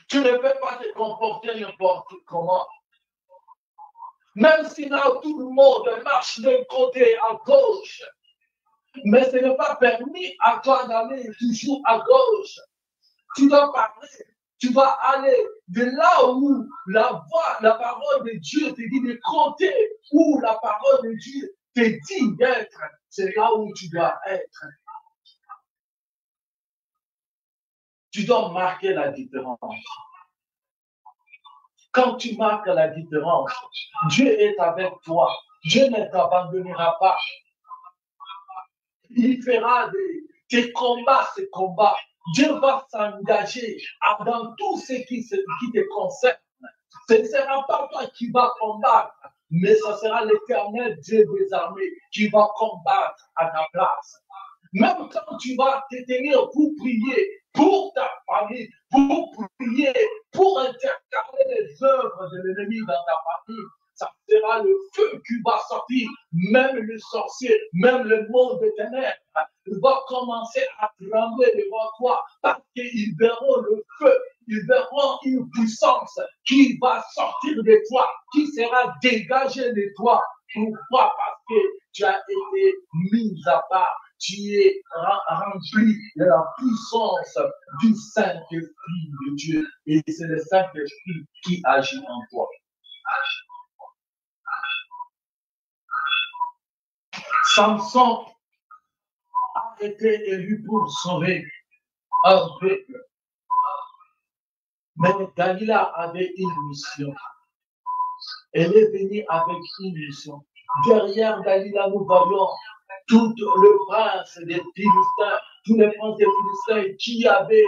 Tu ne peux pas te comporter n'importe comment. Même si là tout le monde marche d'un côté à gauche, mais ce n'est pas permis à toi d'aller toujours à gauche. Tu dois parler, tu dois aller de là où la voix, la parole de Dieu te dit de côté où la parole de Dieu te dit d'être. C'est là où tu dois être. Tu dois marquer la différence. Quand tu marques la différence, Dieu est avec toi. Dieu ne t'abandonnera pas. Il fera tes combats, ces combats. Dieu va s'engager dans tout ce qui te concerne. Ce ne sera pas toi qui vas combattre, mais ce sera l'Éternel Dieu des armées qui va combattre à ta place. Même quand tu vas te tenir pour prier pour ta famille, pour prier, pour intercaler les œuvres de l'ennemi dans ta famille, ça sera le feu qui va sortir. Même le sorcier, même le monde des ténèbres va commencer à trembler devant toi parce qu'ils verront le feu, ils verront une puissance qui va sortir de toi, qui sera dégagée de toi. Pourquoi? Parce que tu as été mis à part. Tu es rempli de la puissance du Saint-Esprit de Dieu. Et c'est le Saint-Esprit qui agit en toi. Samson a été élu pour sauver un peuple. Mais Dalila avait une mission. Elle est venue avec une mission. Derrière Dalila, nous voyons tout le prince des Philistins, tous les princes des Philistins qui avaient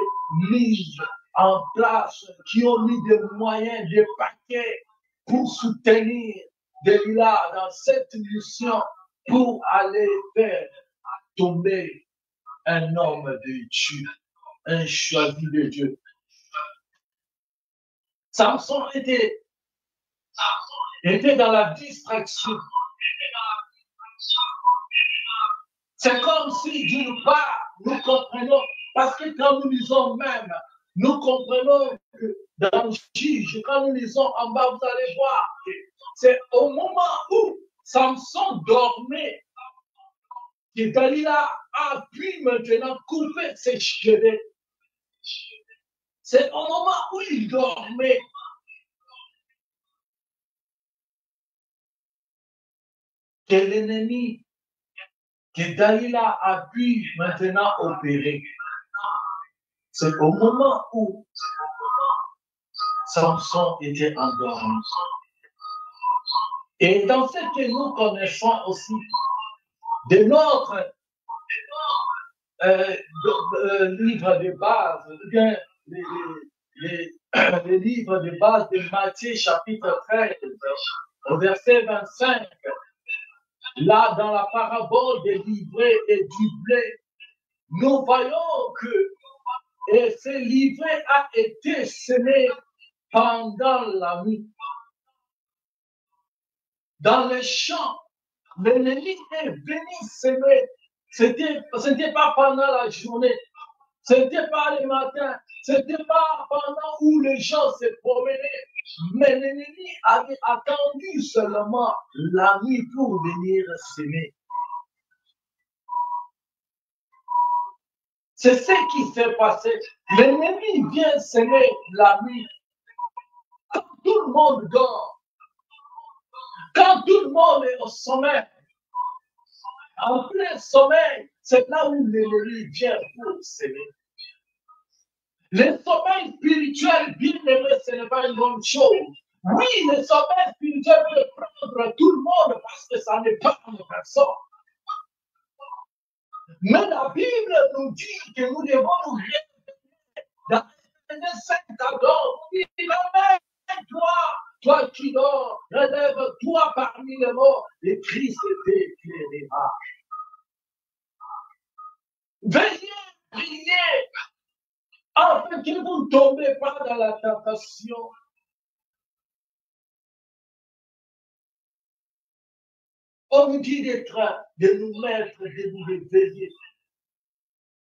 mis en place, qui ont mis des moyens, des paquets pour soutenir Dalila dans cette mission pour aller faire tomber un homme de Dieu, un choisi de Dieu. Samson était dans la distraction. C'est comme si d'une part, nous comprenons, parce que quand nous lisons même, nous comprenons que dans le Juge, quand nous lisons en bas, vous allez voir, c'est au moment où Samson dormait que Dalila a pu maintenant couper ses cheveux. C'est au moment où il dormait que l'ennemi, que Dalila a pu maintenant opérer. C'est au moment où Samson était endormi. Et dans ce que nous connaissons aussi de notre livre de base, bien, les livres de base de Matthieu chapitre 13, au verset 25, là dans la parabole des livrets et du blé, nous voyons que ce livret a été semé pendant la nuit. Dans les champs, l'ennemi est venu semer. Ce n'était pas pendant la journée, ce n'était pas le matin, ce n'était pas pendant où les gens se promenaient, mais l'ennemi avait attendu seulement la nuit pour venir semer. C'est ce qui s'est passé. L'ennemi vient semer la nuit. Quand tout le monde dort, quand tout le monde est au sommeil, en plein sommeil, c'est là où l'ennemi vient pour s'aimer. Le sommeil spirituel, bien aimé, ce n'est pas une bonne chose. Oui, le sommeil spirituel peut prendre tout le monde parce que ça n'est pas une personne. Mais la Bible nous dit que nous devons nous réveiller dans les 5 d'abord. Il dit, toi qui dors, relève-toi parmi les morts, et Christ t'éclairera. Veillez, priez, afin que vous ne tombez pas dans la tentation. On nous dit de nous mettre, de nous réveiller.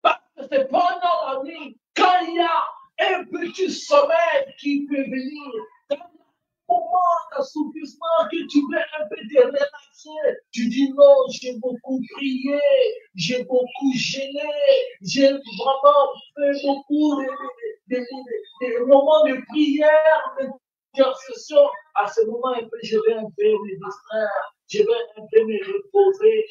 Parce que c'est pendant la nuit, quand il y a un petit sommeil qui peut venir, dans un moment d'assoupissement que tu veux un peu te relaxer, tu dis non, j'ai beaucoup prié, j'ai beaucoup gêné, j'ai vraiment fait beaucoup de moments de prière, d'intercession. À ce moment, je vais un peu me distraire, je vais un peu me reposer.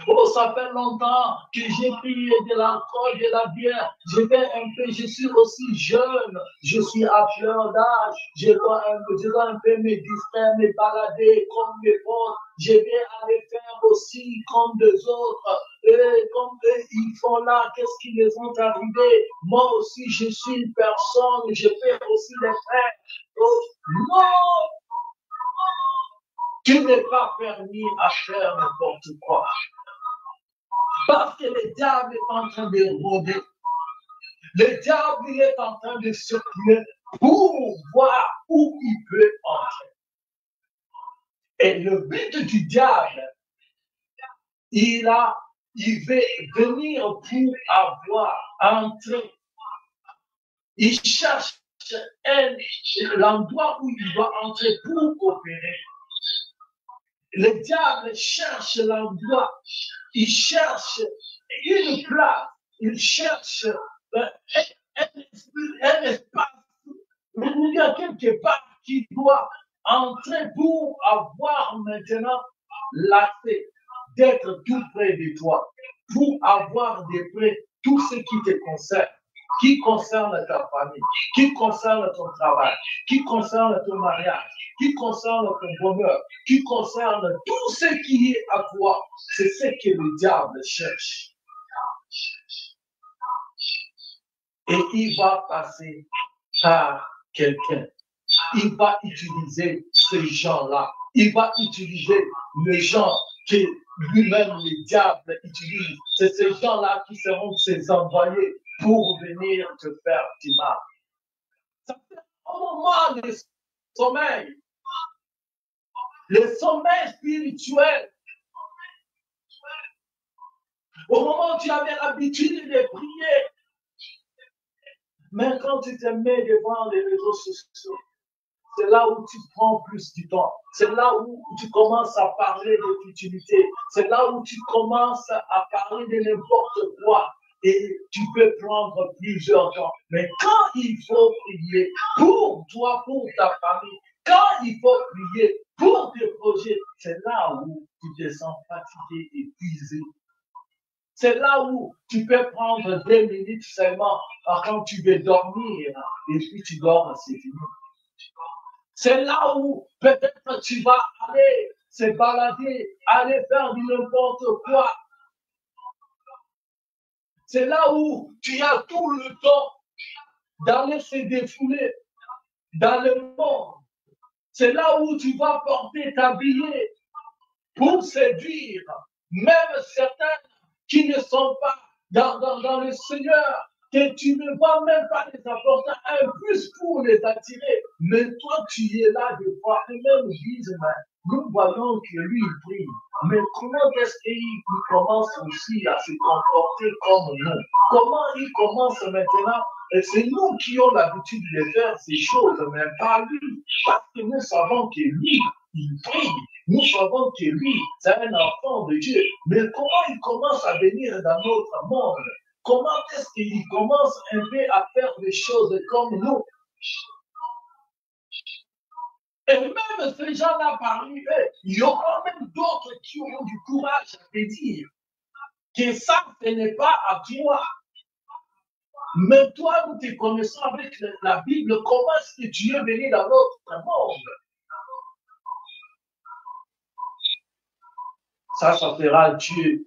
Oh, ça fait longtemps que j'ai prié de l'alcool, de la bière. Je suis aussi jeune, je suis à fleur d'âge. Je dois un peu me distraire, me balader comme mes potes. Je vais aller faire aussi comme des autres. Et comme eux, ils font là, qu'est-ce qui les ont arrivé? Moi aussi, je suis une personne, je fais aussi les frères. Oh, non! Tu n'es pas permis à faire n'importe quoi. Parce que le diable est en train de rôder. Le diable il est en train de circuler pour voir où il peut entrer. Et le but du diable, il veut venir pour avoir entré. Il cherche l'endroit où il doit entrer pour opérer. Le diable cherche l'endroit. Il cherche une place. Il cherche un espace. Il y a quelque part qui doit entrer pour avoir maintenant l'accès d'être tout près de toi, pour avoir de près tout ce qui te concerne, qui concerne ta famille, qui concerne ton travail, qui concerne ton mariage, qui concerne ton bonheur, qui concerne tout ce qui est à toi. C'est ce que le diable cherche. Et il va passer par quelqu'un. Il va utiliser ces gens-là. Il va utiliser les gens que lui-même le diable utilise. C'est ces gens-là qui seront ses envoyés pour venir te faire du mal. Ça fait un moment de sommeil. Le sommeil spirituel. Au moment où tu avais l'habitude de prier, mais quand tu te mets devant les réseaux sociaux, c'est là où tu prends plus du temps. C'est là où tu commences à parler de futilité. C'est là où tu commences à parler de n'importe quoi. Et tu peux prendre plusieurs temps. Mais quand il faut prier pour toi, pour ta famille, quand il faut prier pour tes projets, c'est là où tu te sens fatigué, épuisé. C'est là où tu peux prendre 2 minutes seulement quand tu veux dormir et puis tu dors, c'est fini. C'est là où peut-être tu vas aller se balader, aller faire du n'importe quoi. C'est là où tu as tout le temps d'aller se défouler dans le monde. C'est là où tu vas porter ta billet pour séduire même certains qui ne sont pas dans le Seigneur, que tu ne vas même pas les apporter un plus pour les attirer. Mais toi, tu es là de voir. Et même disent, nous voyons que lui, il prie. Mais comment est-ce qu'il commence aussi à se comporter comme nous? Comment il commence maintenant? Et c'est nous qui avons l'habitude de faire ces choses, mais pas lui. Parce que nous savons que lui, il prie. Nous savons que lui, c'est un enfant de Dieu. Mais comment il commence à venir dans notre monde? Comment est-ce qu'il commence un peu à faire des choses comme nous? Et même ces gens-là parmi eux, il y aura même d'autres qui auront du courage à te dire que ça, ce n'est pas à toi. Mais toi, nous te connaissons avec la Bible, comment est-ce que tu es venu dans notre monde? Ça sera Dieu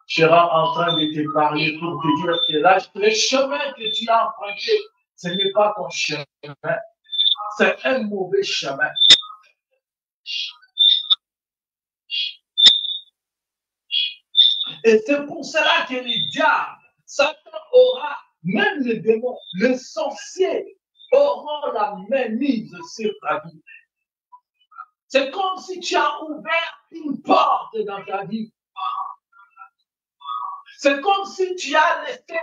qui sera en train de te parler pour te dire que là, le chemin que tu as emprunté, ce n'est pas ton chemin. C'est un mauvais chemin. Et c'est pour cela que les diables, Satan aura, même les démons, les sorciers auront la mainmise sur ta vie. C'est comme si tu as ouvert une porte dans ta vie. C'est comme si tu as laissé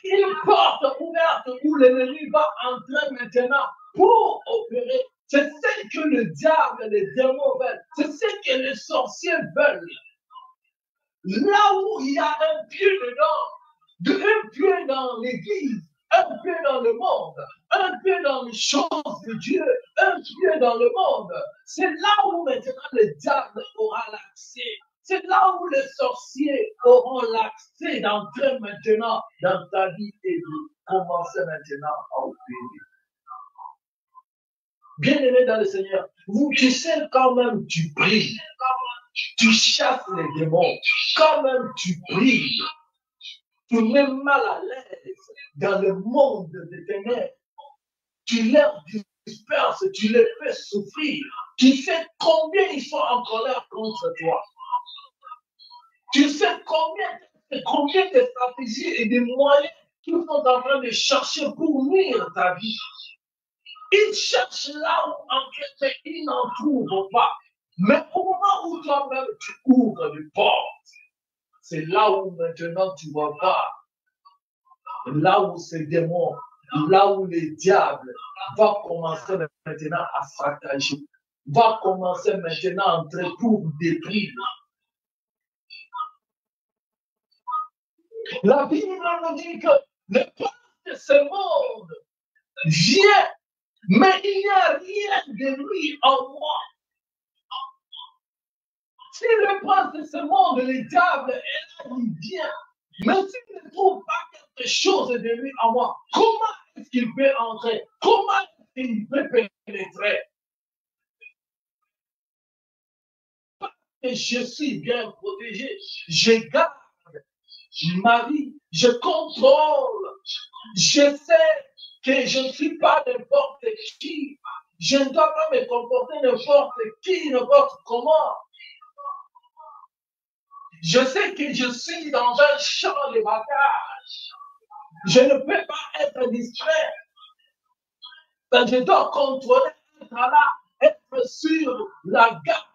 une porte ouverte où l'ennemi va entrer maintenant pour opérer. C'est ce que le diable et les démons veulent. C'est ce que les sorciers veulent. Là où il y a un pied dedans, un pied dans l'église, un pied dans le monde, un pied dans les choses de Dieu, un pied dans le monde, c'est là où maintenant le diable aura l'accès. C'est là où les sorciers auront l'accès d'entrer maintenant dans ta vie et de commencer maintenant à opérer. Bien-aimé dans le Seigneur, tu sais quand même tu pries, tu chasses les démons, quand même tu pries, tu mets mal à l'aise dans le monde des ténèbres, tu les disperses, tu les fais souffrir, tu sais combien ils sont en colère contre toi. Tu sais combien de stratégies et de moyens qu'ils sont en train de chercher pour nuire ta vie. Ils cherchent là où enquêter, ils n'en trouvent pas. Mais au moment où toi-même tu ouvres les portes, c'est là où maintenant tu vas voir, là où ces démons, là où les diables vont commencer maintenant à s'attacher, va commencer maintenant à entrer pour détruire. La Bible nous dit que le prince de ce monde vient, mais il n'y a rien de lui en moi. Si le prince de ce monde, le diable, est là, il vient, mais s'il ne trouve pas quelque chose de lui en moi, comment est-ce qu'il peut entrer? Comment est-ce qu'il peut pénétrer? Parce que je suis bien protégé, je garde ma vie, je contrôle, je sais que je ne suis pas n'importe qui, je ne dois pas me comporter n'importe qui, n'importe comment. Je sais que je suis dans un champ de bataille. Je ne peux pas être distrait. Ben, je dois contrôler, être là, être sur la garde.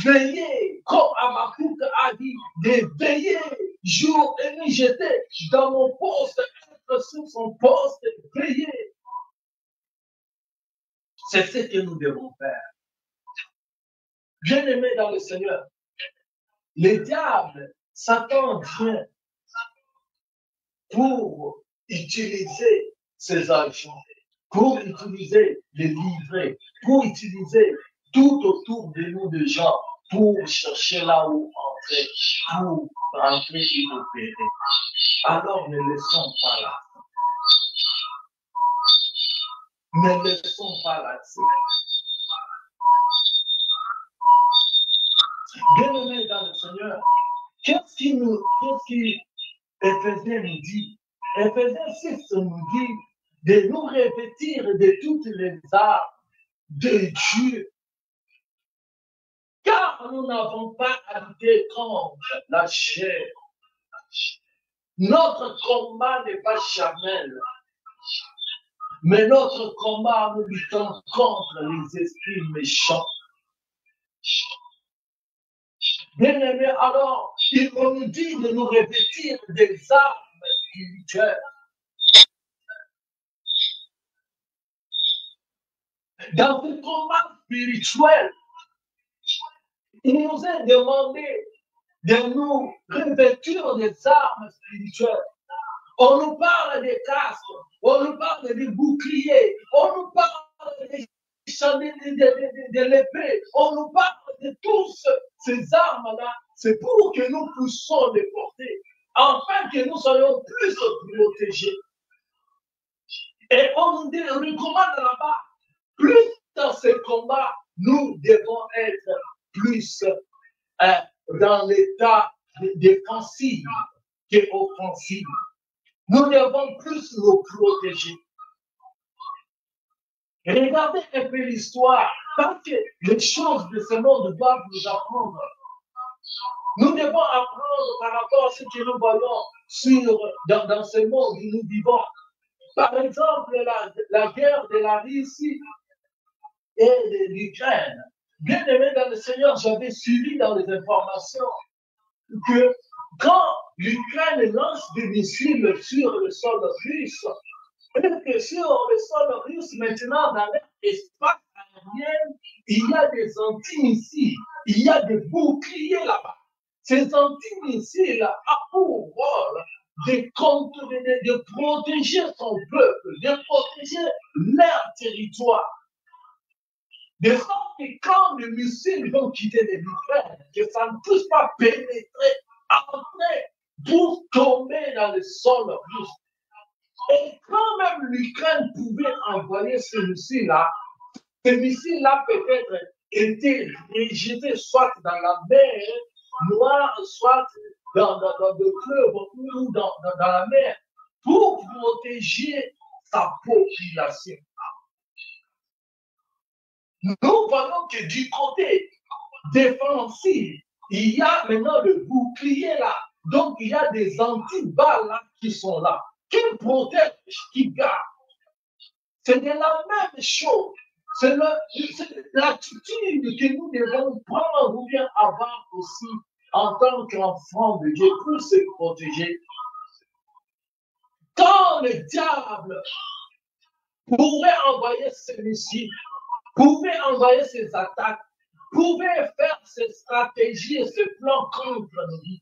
Veiller, comme Habakkuk a dit, de veiller jour et nuit. J'étais dans mon poste, être sur son poste, veiller. C'est ce que nous devons faire. Bien-aimés dans le Seigneur, les diables, Satan vient pour utiliser ses agents, pour utiliser les livrets, pour utiliser tout autour de nous de gens, pour chercher là où entrer, pour rentrer et opérer. Alors ne laissons pas là. Ne laissons pas là-dessus. Bien-aimés dans le Seigneur, qu'est-ce qui Éphésiens nous dit? Éphésiens 6 nous dit de nous revêtir de toutes les armes de Dieu. Car nous n'avons pas à lutter contre la chair. Notre combat n'est pas charnel. Mais notre combat, nous luttons contre les esprits méchants. Bien-aimés, alors, il nous dit de nous revêtir des armes spirituelles. Dans ce combat spirituel, il nous est demandé de nous revêtir des armes spirituelles. On nous parle des casques, on nous parle des boucliers, on nous parle de l'épée, on nous parle de tous ces armes-là. C'est pour que nous puissions les porter, afin que nous soyons plus protégés. Et on nous recommande là-bas, plus dans ce combat, nous devons être plus dans l'état défensif qu'offensif. Nous devons plus nous protéger. Regardez un peu l'histoire, parce que les choses de ce monde doivent nous apprendre. Nous devons apprendre par rapport à ce que nous voyons dans ce monde où nous vivons. Par exemple, la guerre de la Russie et de l'Ukraine. Bien aimé dans le Seigneur, j'avais suivi dans les informations que quand l'Ukraine lance des missiles sur le sol russe, et que sur le sol russe, maintenant, dans l'espace aérien, il y a des antimissiles, il y a des boucliers là-bas. Ces antimissiles ont pour rôle de protéger son peuple, de protéger leur territoire. De sorte que quand les missiles vont quitter l'Ukraine, que ça ne puisse pas pénétrer, entrer pour tomber dans le sol russe. Et quand même l'Ukraine pouvait envoyer ce missile-là peut-être étaient rejetés soit dans la mer Noire, soit dans le fleuve ou dans la mer, pour protéger sa population. Nous voyons que du côté défensif, il y a maintenant le bouclier là. Donc, il y a des antiballes là qui sont là, qui protègent, qui gardent. C'est de la même chose. C'est l'attitude que nous devons prendre ou bien avoir aussi en tant qu'enfant de Dieu pour se protéger. Quand le diable pouvait envoyer ses missiles, pouvait envoyer ses attaques, pouvait faire ses stratégies et ses plans contre nous.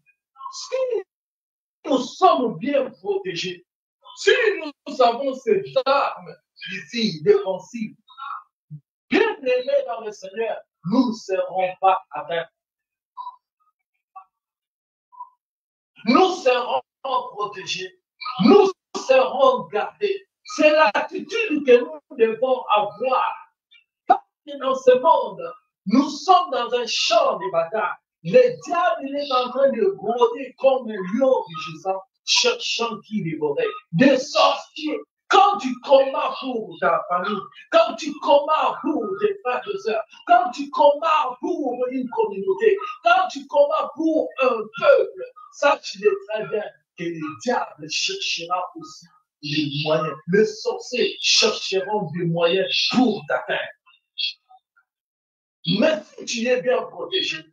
Si nous sommes bien protégés, si nous avons ces armes ici défensives, bien aimés dans le Seigneur, nous ne serons pas atteints. Nous serons protégés. Nous serons gardés. C'est l'attitude que nous devons avoir. Parce que dans ce monde, nous sommes dans un champ de bataille. Le diable, il est en train de rôder comme un lion rugissant, cherchant qui dévorer. Des sorciers. Quand tu combats pour ta famille, quand tu combats pour tes frères et sœurs, quand tu combats pour une communauté, quand tu combats pour un peuple, sache très bien que le diable cherchera aussi les moyens. Les sorciers chercheront des moyens pour t'atteindre. Mais si tu es bien protégé,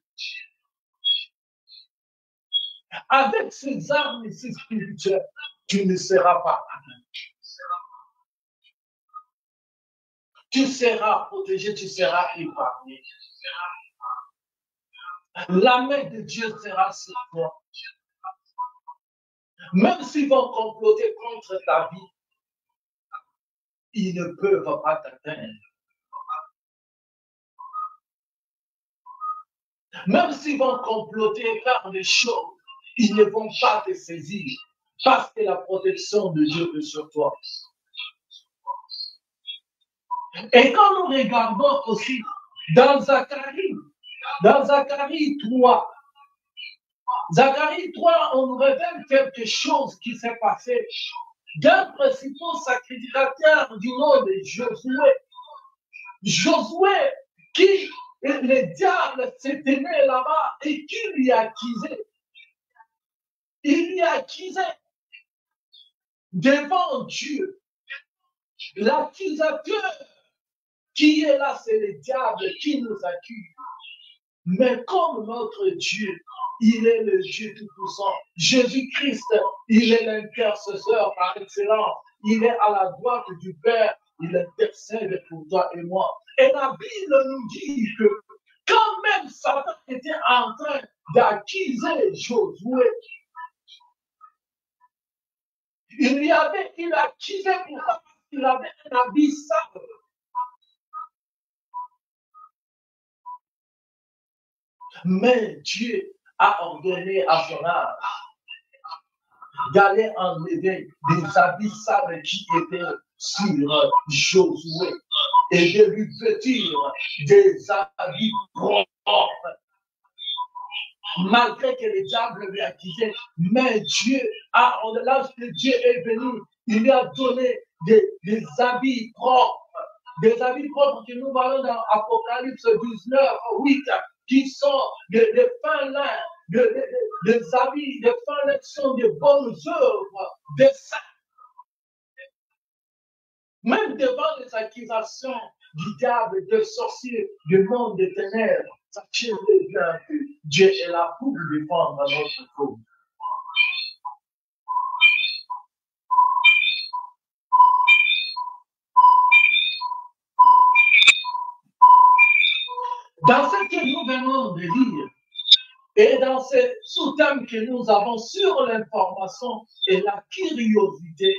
avec ces armes ici spirituelles, tu ne seras pas atteint. Tu seras protégé, tu seras épargné. La main de Dieu sera sur toi. Même s'ils vont comploter contre ta vie, ils ne peuvent pas t'atteindre. Même s'ils vont comploter, faire des choses, ils ne vont pas te saisir parce que la protection de Dieu est sur toi. Et quand nous regardons aussi dans Zacharie 3, Zacharie 3, on nous révèle quelque chose qui s'est passé d'un principal sacrificateur du nom de Josué. Josué, qui le diable s'est aimé là-bas et qui lui a accusé. Il lui a accusé devant Dieu. L'accusateur qui est là, c'est le diable qui nous accuse. Mais comme notre Dieu, il est le Dieu Tout-Puissant. Jésus-Christ, il est l'intercesseur par excellence. Il est à la droite du Père. Il intercède pour toi et moi. Et la Bible nous dit que quand même Satan était en train d'accuser Josué, il accusé pour ça parce qu'il avait un habit sale. Mais Dieu a ordonné à son âme d'aller enlever des habits sales qui étaient sur Josué et de lui vêtir des habits propres. Malgré que le diable lui a quitté, mais Dieu a, lorsque Dieu est venu, il lui a donné des habits propres. Des habits propres que nous voyons dans Apocalypse 19, 8, qui sont des fins lin, des des amis, des formations, des bonnes œuvres, des saints. Même devant les accusations du diable, des sorciers, du monde des ténèbres, sachez bien que Dieu est là pour nous défendre à notre cause. Dans ce que nous venons de lire, et dans ce sous-thème que nous avons sur l'information et la curiosité,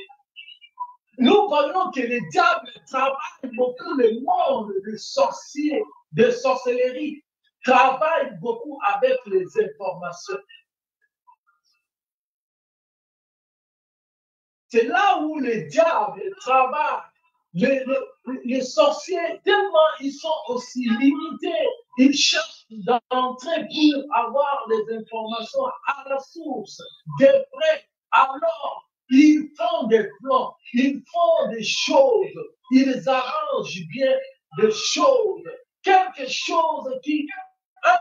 nous voyons que le diable travaille beaucoup le monde des sorciers, de sorcellerie, travaille beaucoup avec les informations. C'est là où le diable travaille. Les sorciers, tellement ils sont aussi limités, ils cherchent d'entrer pour avoir les informations à la source, des vrais. Alors, ils font des plans, ils font des choses, ils arrangent bien des choses, quelque chose un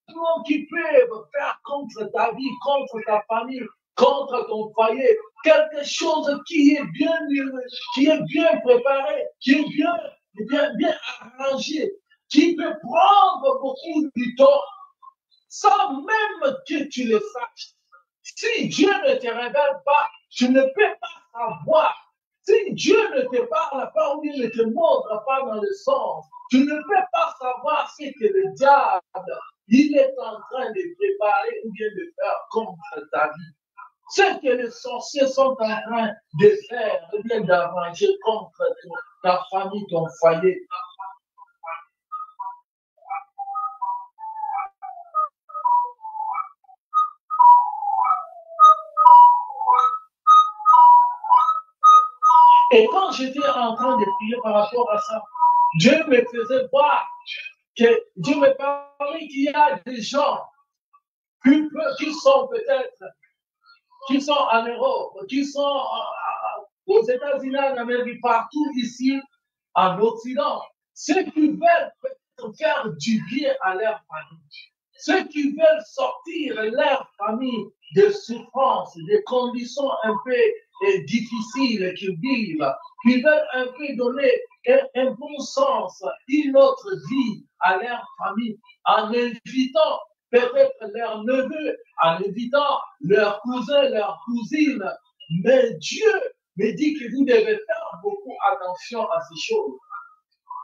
plan qui peut faire contre ta vie, contre ta famille, contre ton foyer, quelque chose qui est bien préparé, qui est bien arrangé, qui peut prendre beaucoup de temps, sans même que tu le saches. Si Dieu ne te révèle pas, tu ne peux pas savoir. Si Dieu ne te parle pas ou bien ne te montre pas dans le sens, tu ne peux pas savoir ce que le diable, il est en train de préparer ou bien de faire contre ta vie. Ce que les sorciers sont en train de faire, ou bien d'arranger contre ta famille, ton foyer. Et quand j'étais en train de prier par rapport à ça, Dieu me faisait voir que Dieu me parlait qu'il y a des gens qui sont peut-être, qui sont en Europe, qui sont aux États-Unis, en Amérique, partout ici, en Occident, ceux qui veulent faire du bien à leur famille, ceux qui veulent sortir leur famille de souffrances, des conditions un peu difficiles qu'ils vivent, qui veulent un peu donner un bon sens, une autre vie à leur famille, en invitant peut-être leurs neveux, en invitant leurs cousins, leurs cousines. Mais Dieu me dit que vous devez faire beaucoup attention à ces choses.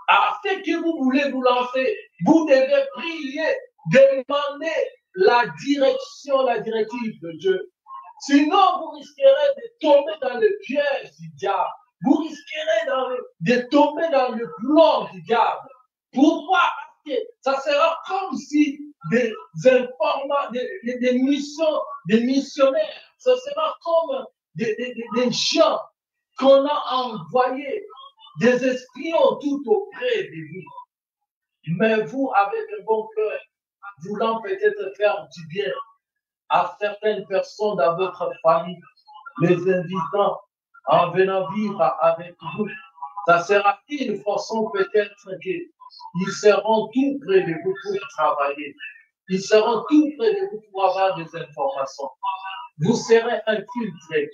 À ce que vous voulez vous lancer, vous devez prier, demander la directive de Dieu. Sinon, vous risquerez de tomber dans le piège du diable. Vous risquerez de tomber dans le plan du diable. Pourquoi? Parce que ça sera comme si des missionnaires, ça sera comme des gens qu'on a envoyés, des espions tout auprès de vous. Mais vous, avec un bon cœur, voulant peut-être faire du bien à certaines personnes dans votre famille, les invitant en venant vivre avec vous, ça sera une façon peut-être qu'ils seront tout près de vous pour travailler. Ils seront tout près de vous pour avoir des informations. Vous serez infiltrés.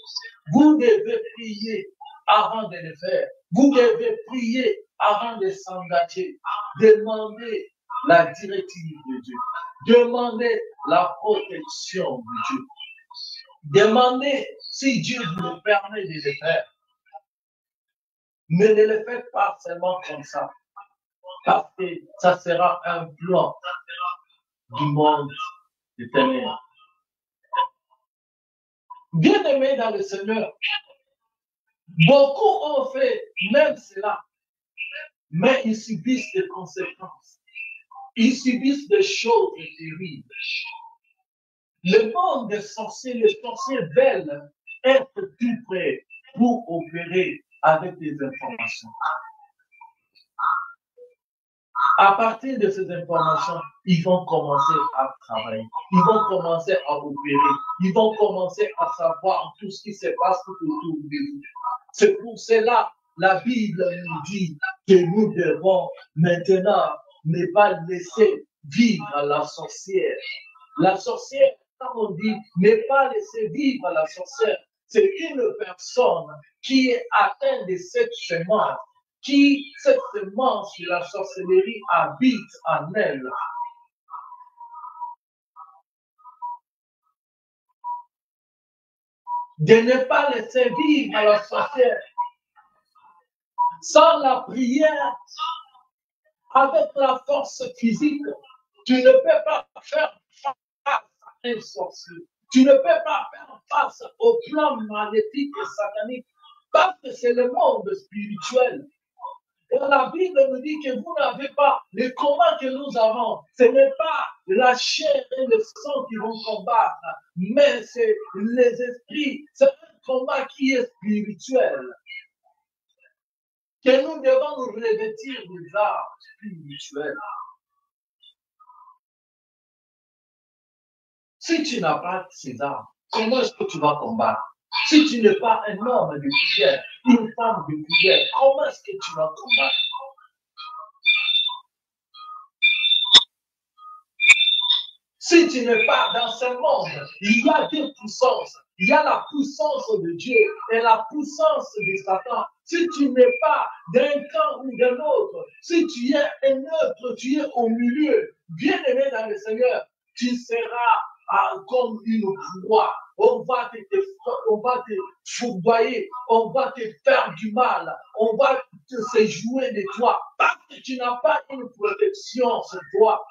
Vous devez prier avant de le faire. Vous devez prier avant de s'engager. Demandez la directive de Dieu. Demandez la protection de Dieu. Demandez si Dieu vous le permet de le faire. Mais ne le faites pas seulement comme ça. Parce que ça sera un plan du monde des ténèbres. Bien-aimés dans le Seigneur, beaucoup ont fait même cela, mais ils subissent des conséquences. Ils subissent des choses terribles. Le monde des sorciers, les sorciers veulent être plus près pour opérer avec des informations. À partir de ces informations, ils vont commencer à travailler. Ils vont commencer à opérer. Ils vont commencer à savoir tout ce qui se passe tout autour de nous. C'est pour cela la Bible nous dit que nous devons maintenant ne pas laisser vivre la sorcière. La sorcière, on dit ne pas laisser vivre la sorcière, c'est une personne qui est atteinte de cette semence, cette semence de la sorcellerie habite en elle. De ne pas laisser vivre la sorcière. Sans la prière, avec la force physique, tu ne peux pas faire face à un sorcier. Tu ne peux pas faire face au plan magnétique et satanique parce que c'est le monde spirituel. Et la Bible nous dit que vous n'avez pas le combat que nous avons. Ce n'est pas la chair et le sang qui vont combattre, mais c'est les esprits. C'est un combat qui est spirituel. Que nous devons nous revêtir des armes spirituelles. Si tu n'as pas ces armes, comment est-ce que tu vas combattre? Si tu n'es pas un homme de prière, une femme de prière, comment est-ce que tu vas combattre? Si tu n'es pas dans ce monde, il y a deux puissances. Il y a la puissance de Dieu et la puissance de Satan. Si tu n'es pas d'un camp ou d'un autre, si tu es un autre, tu es au milieu, bien aimé dans le Seigneur, tu seras comme une proie. On va te fourvoyer, on va te faire du mal, on va se jouer de toi parce que tu n'as pas une protection sur toi.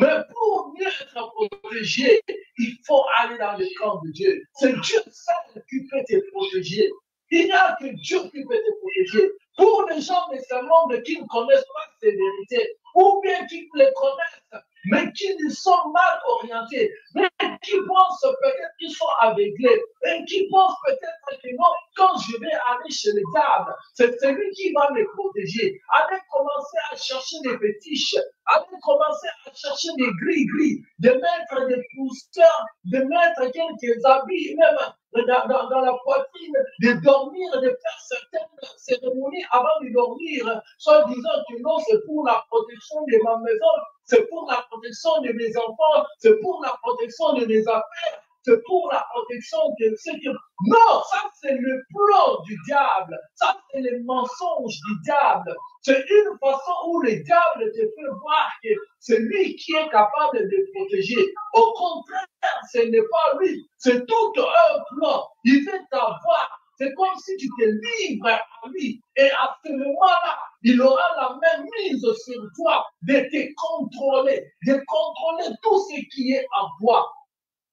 Mais pour mieux être protégé, il faut aller dans le camp de Dieu. C'est Dieu seul qui peut te protéger. Il n'y a que Dieu qui peut te protéger. Pour les gens de ce monde qui ne connaissent pas ces vérités, ou bien qui les connaissent, mais qui sont mal orientés, mais qui pensent peut-être qu'ils sont aveuglés, et qui pensent peut-être que non, quand je vais aller chez le diable, c'est celui qui va me protéger. Allez commencer à chercher des fétiches, allez commencer à chercher des gris-gris, de mettre des pousseurs, de mettre quelques habits, même dans la poitrine, de dormir, de faire certaines cérémonies avant de dormir, soit disant que non, c'est pour la protection de ma maison, c'est pour la protection de mes enfants, c'est pour la protection de mes affaires, c'est pour la protection de ce que... Non, ça c'est le plan du diable, ça c'est le mensonge du diable. C'est une façon où le diable te fait voir que c'est lui qui est capable de te protéger. Au contraire, ce n'est pas lui, c'est tout un plan. Il veut t'avoir. C'est comme si tu te livres à lui. Et à ce moment-là, il aura la même mise sur toi de te contrôler, de contrôler tout ce qui est en toi.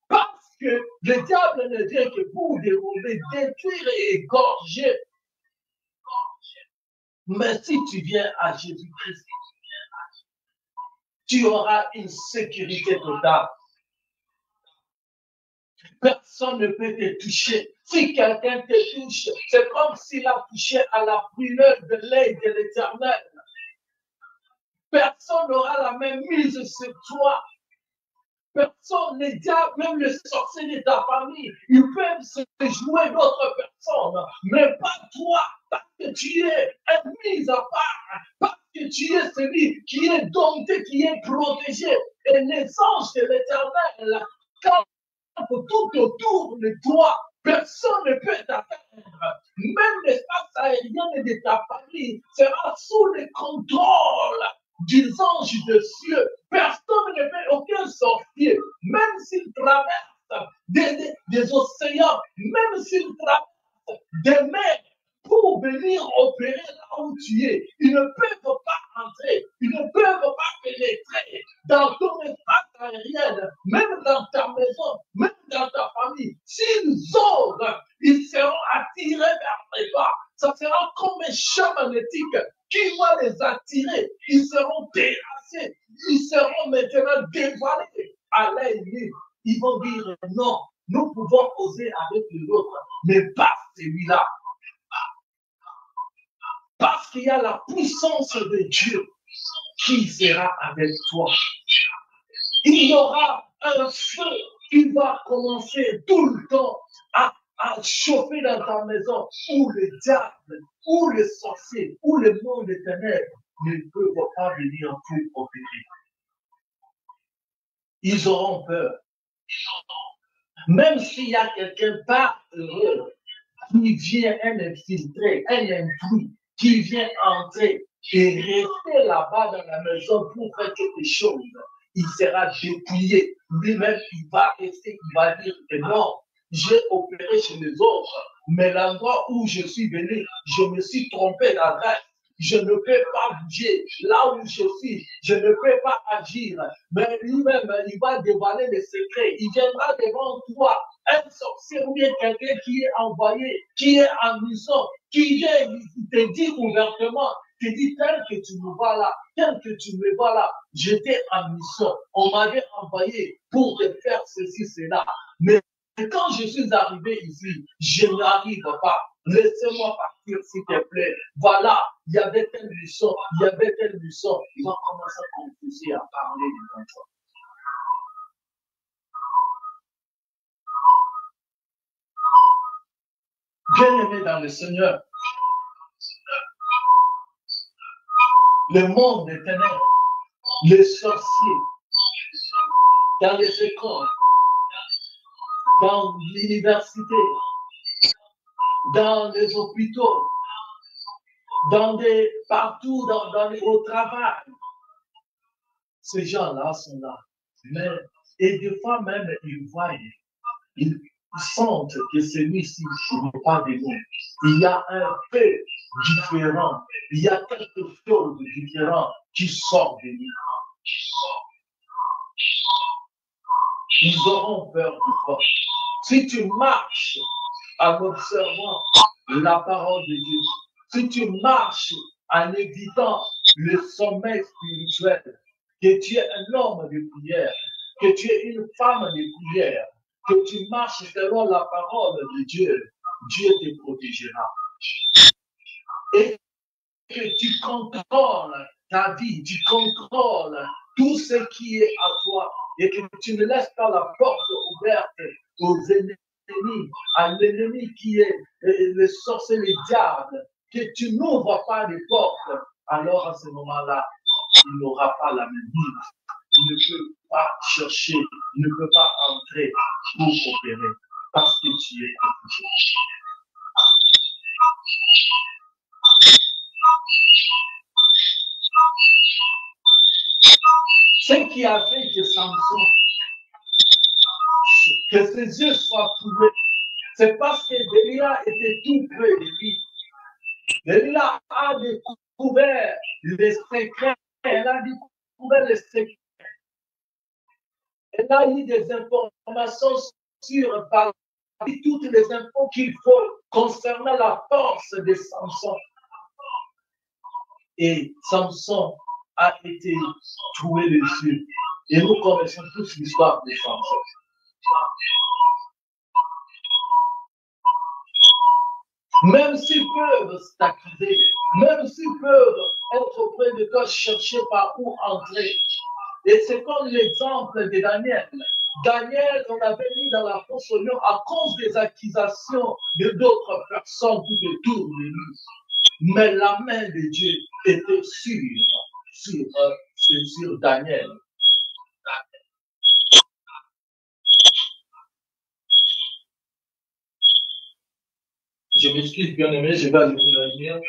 Parce que le diable ne vient que pour dérouler, détruire et égorger. Mais si tu viens à Jésus-Christ, tu auras une sécurité totale. Personne ne peut te toucher. Si quelqu'un te touche, c'est comme s'il a touché à la brûlure de l'œil de l'Éternel. Personne n'aura la même mise sur toi. Personne, les diables, même les sorciers de ta famille, ils peuvent se jouer d'autres personnes, mais pas toi, parce que tu es mis à part, parce que tu es celui qui est dompté, qui est protégé. Et les anges de l'Éternel, quand tout autour de toi, personne ne peut t'atteindre. Même l'espace aérien de ta famille sera sous le contrôle des anges de cieux. Personne ne peut, aucun sorcier, même s'il traverse des océans, même s'il traverse des mers pour venir opérer là où tu es. Ils ne peuvent pas entrer, ils ne peuvent pas pénétrer dans ton espace aérien, même dans ta maison, même dans ta famille. S'ils osent, ils seront attirés vers les bas. Ça sera comme un champ magnétique qui va les attirer. Ils seront terrassés. Ils seront maintenant dévalés à l'œil nu. Ils vont dire non, nous pouvons oser avec l'autre, mais pas celui-là. Parce qu'il y a la puissance de Dieu qui sera avec toi. Il y aura un feu qui va commencer tout le temps à chauffer dans ta maison où le diable, où le sorcier, où le monde des ténèbres ne peuvent pas venir pour opérer. Ils auront peur. Même s'il y a quelqu'un pas heureux, qui vient un infiltré, un intrus, qui vient entrer et rester là-bas dans la maison pour faire quelque chose, il sera dépouillé. Lui-même, il va rester, il va dire que non, j'ai opéré chez les autres, mais l'endroit où je suis venu, je me suis trompé d'adresse. Je ne peux pas bouger. Là où je suis, je ne peux pas agir. Mais lui-même, il va dévoiler les secrets. Il viendra devant toi, un sorcier ou bien quelqu'un qui est envoyé, qui est en mission, qui vient, il te dit ouvertement, te dit tel que tu me vois là, tel que tu me vois là, j'étais en mission. On m'avait envoyé pour te faire ceci, cela. Mais quand je suis arrivé ici, je n'arrive pas. Laissez-moi partir, s'il te plaît. Voilà, il y avait telle mission, il y avait telle mission. Il va commencer à confuser, à parler des enfants. Bien-aimé dans le Seigneur, le monde des ténèbres, les sorciers, dans les écoles, dans l'université, dans les hôpitaux, partout au travail. Ces gens-là sont là. Et des fois même, ils voient, ils sentent que celui-ci n'est pas de nous. Il y a un peu différent. Il y a quelque chose de différent qui sort de nous. Ils auront peur de toi. Si tu marches en observant la parole de Dieu, si tu marches en évitant le sommeil spirituel, que tu es un homme de prière, que tu es une femme de prière, que tu marches selon la parole de Dieu, Dieu te protégera. Et que tu contrôles ta vie, tu contrôles tout ce qui est à toi et que tu ne laisses pas la porte ouverte aux ennemis, à l'ennemi qui est le sorcier, le diable, que tu n'ouvres pas les portes, alors à ce moment-là, il n'aura pas la même vie. Il ne peut pas chercher, il ne peut pas entrer pour opérer parce que tu es protégé. Ce qui a fait que Samson, que ses yeux soient trouvés, c'est parce que Delilah était tout près de lui. Delilah a découvert les secrets, elle a découvert les secrets. Elle a eu des informations sur parmi toutes les infos qu'il faut concernant la force de Samson. Et Samson a été trouvé les yeux. Et nous connaissons tous l'histoire de Samson. Même s'ils peuvent t'accuser, même s'ils peuvent être auprès de toi, chercher par où entrer. Et c'est comme l'exemple de Daniel. Daniel, on l'avait mis dans la fosse au lion à cause des accusations de d'autres personnes tout autour de lui. Mais la main de Dieu était sur Daniel. Je m'excuse, bien aimé, je vais aller vous revenir.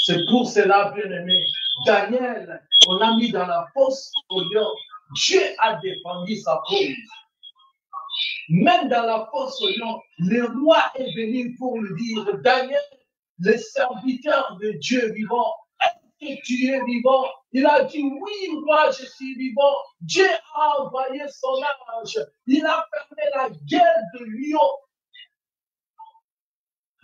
C'est pour cela, bien aimé, Daniel, on l'a mis dans la fosse au lion. Dieu a défendu sa cause. Même dans la fosse au lion, le roi est venu pour lui dire, Daniel, le serviteur de Dieu vivant, est-ce que tu es vivant? Il a dit, oui, moi je suis vivant. Dieu a envoyé son ange. Il a fermé la gueule de lion.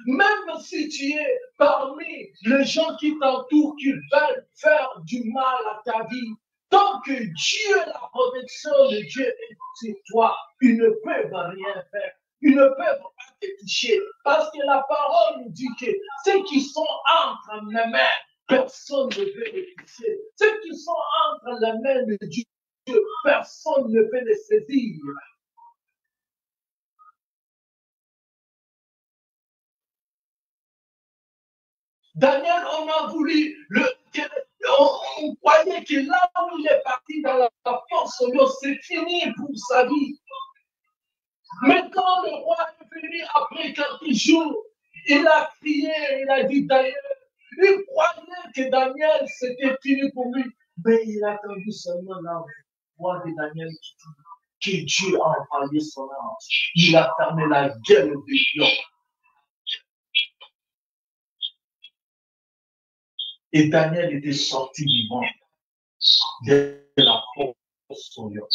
Même si tu es parmi les gens qui t'entourent, qui veulent faire du mal à ta vie, tant que Dieu, la protection de Dieu est sur toi, ils ne peuvent rien faire. Ils ne peuvent pas te toucher. Parce que la parole nous dit que ceux qui sont entre mes mains, personne ne peut les toucher. Ceux qui sont entre les mains de Dieu, personne ne peut les saisir. Daniel, on a voulu, croyait que là où il est parti dans la force, c'est fini pour sa vie. Mais quand le roi est venu après quelques jours, il a crié, il a dit Daniel, il croyait que Daniel c'était fini pour lui, mais il a attendu seulement la voix de Daniel qui dit que Dieu a envoyé son ange. Il a fermé la gueule des lions. Et Daniel était sorti vivant de la force au lion.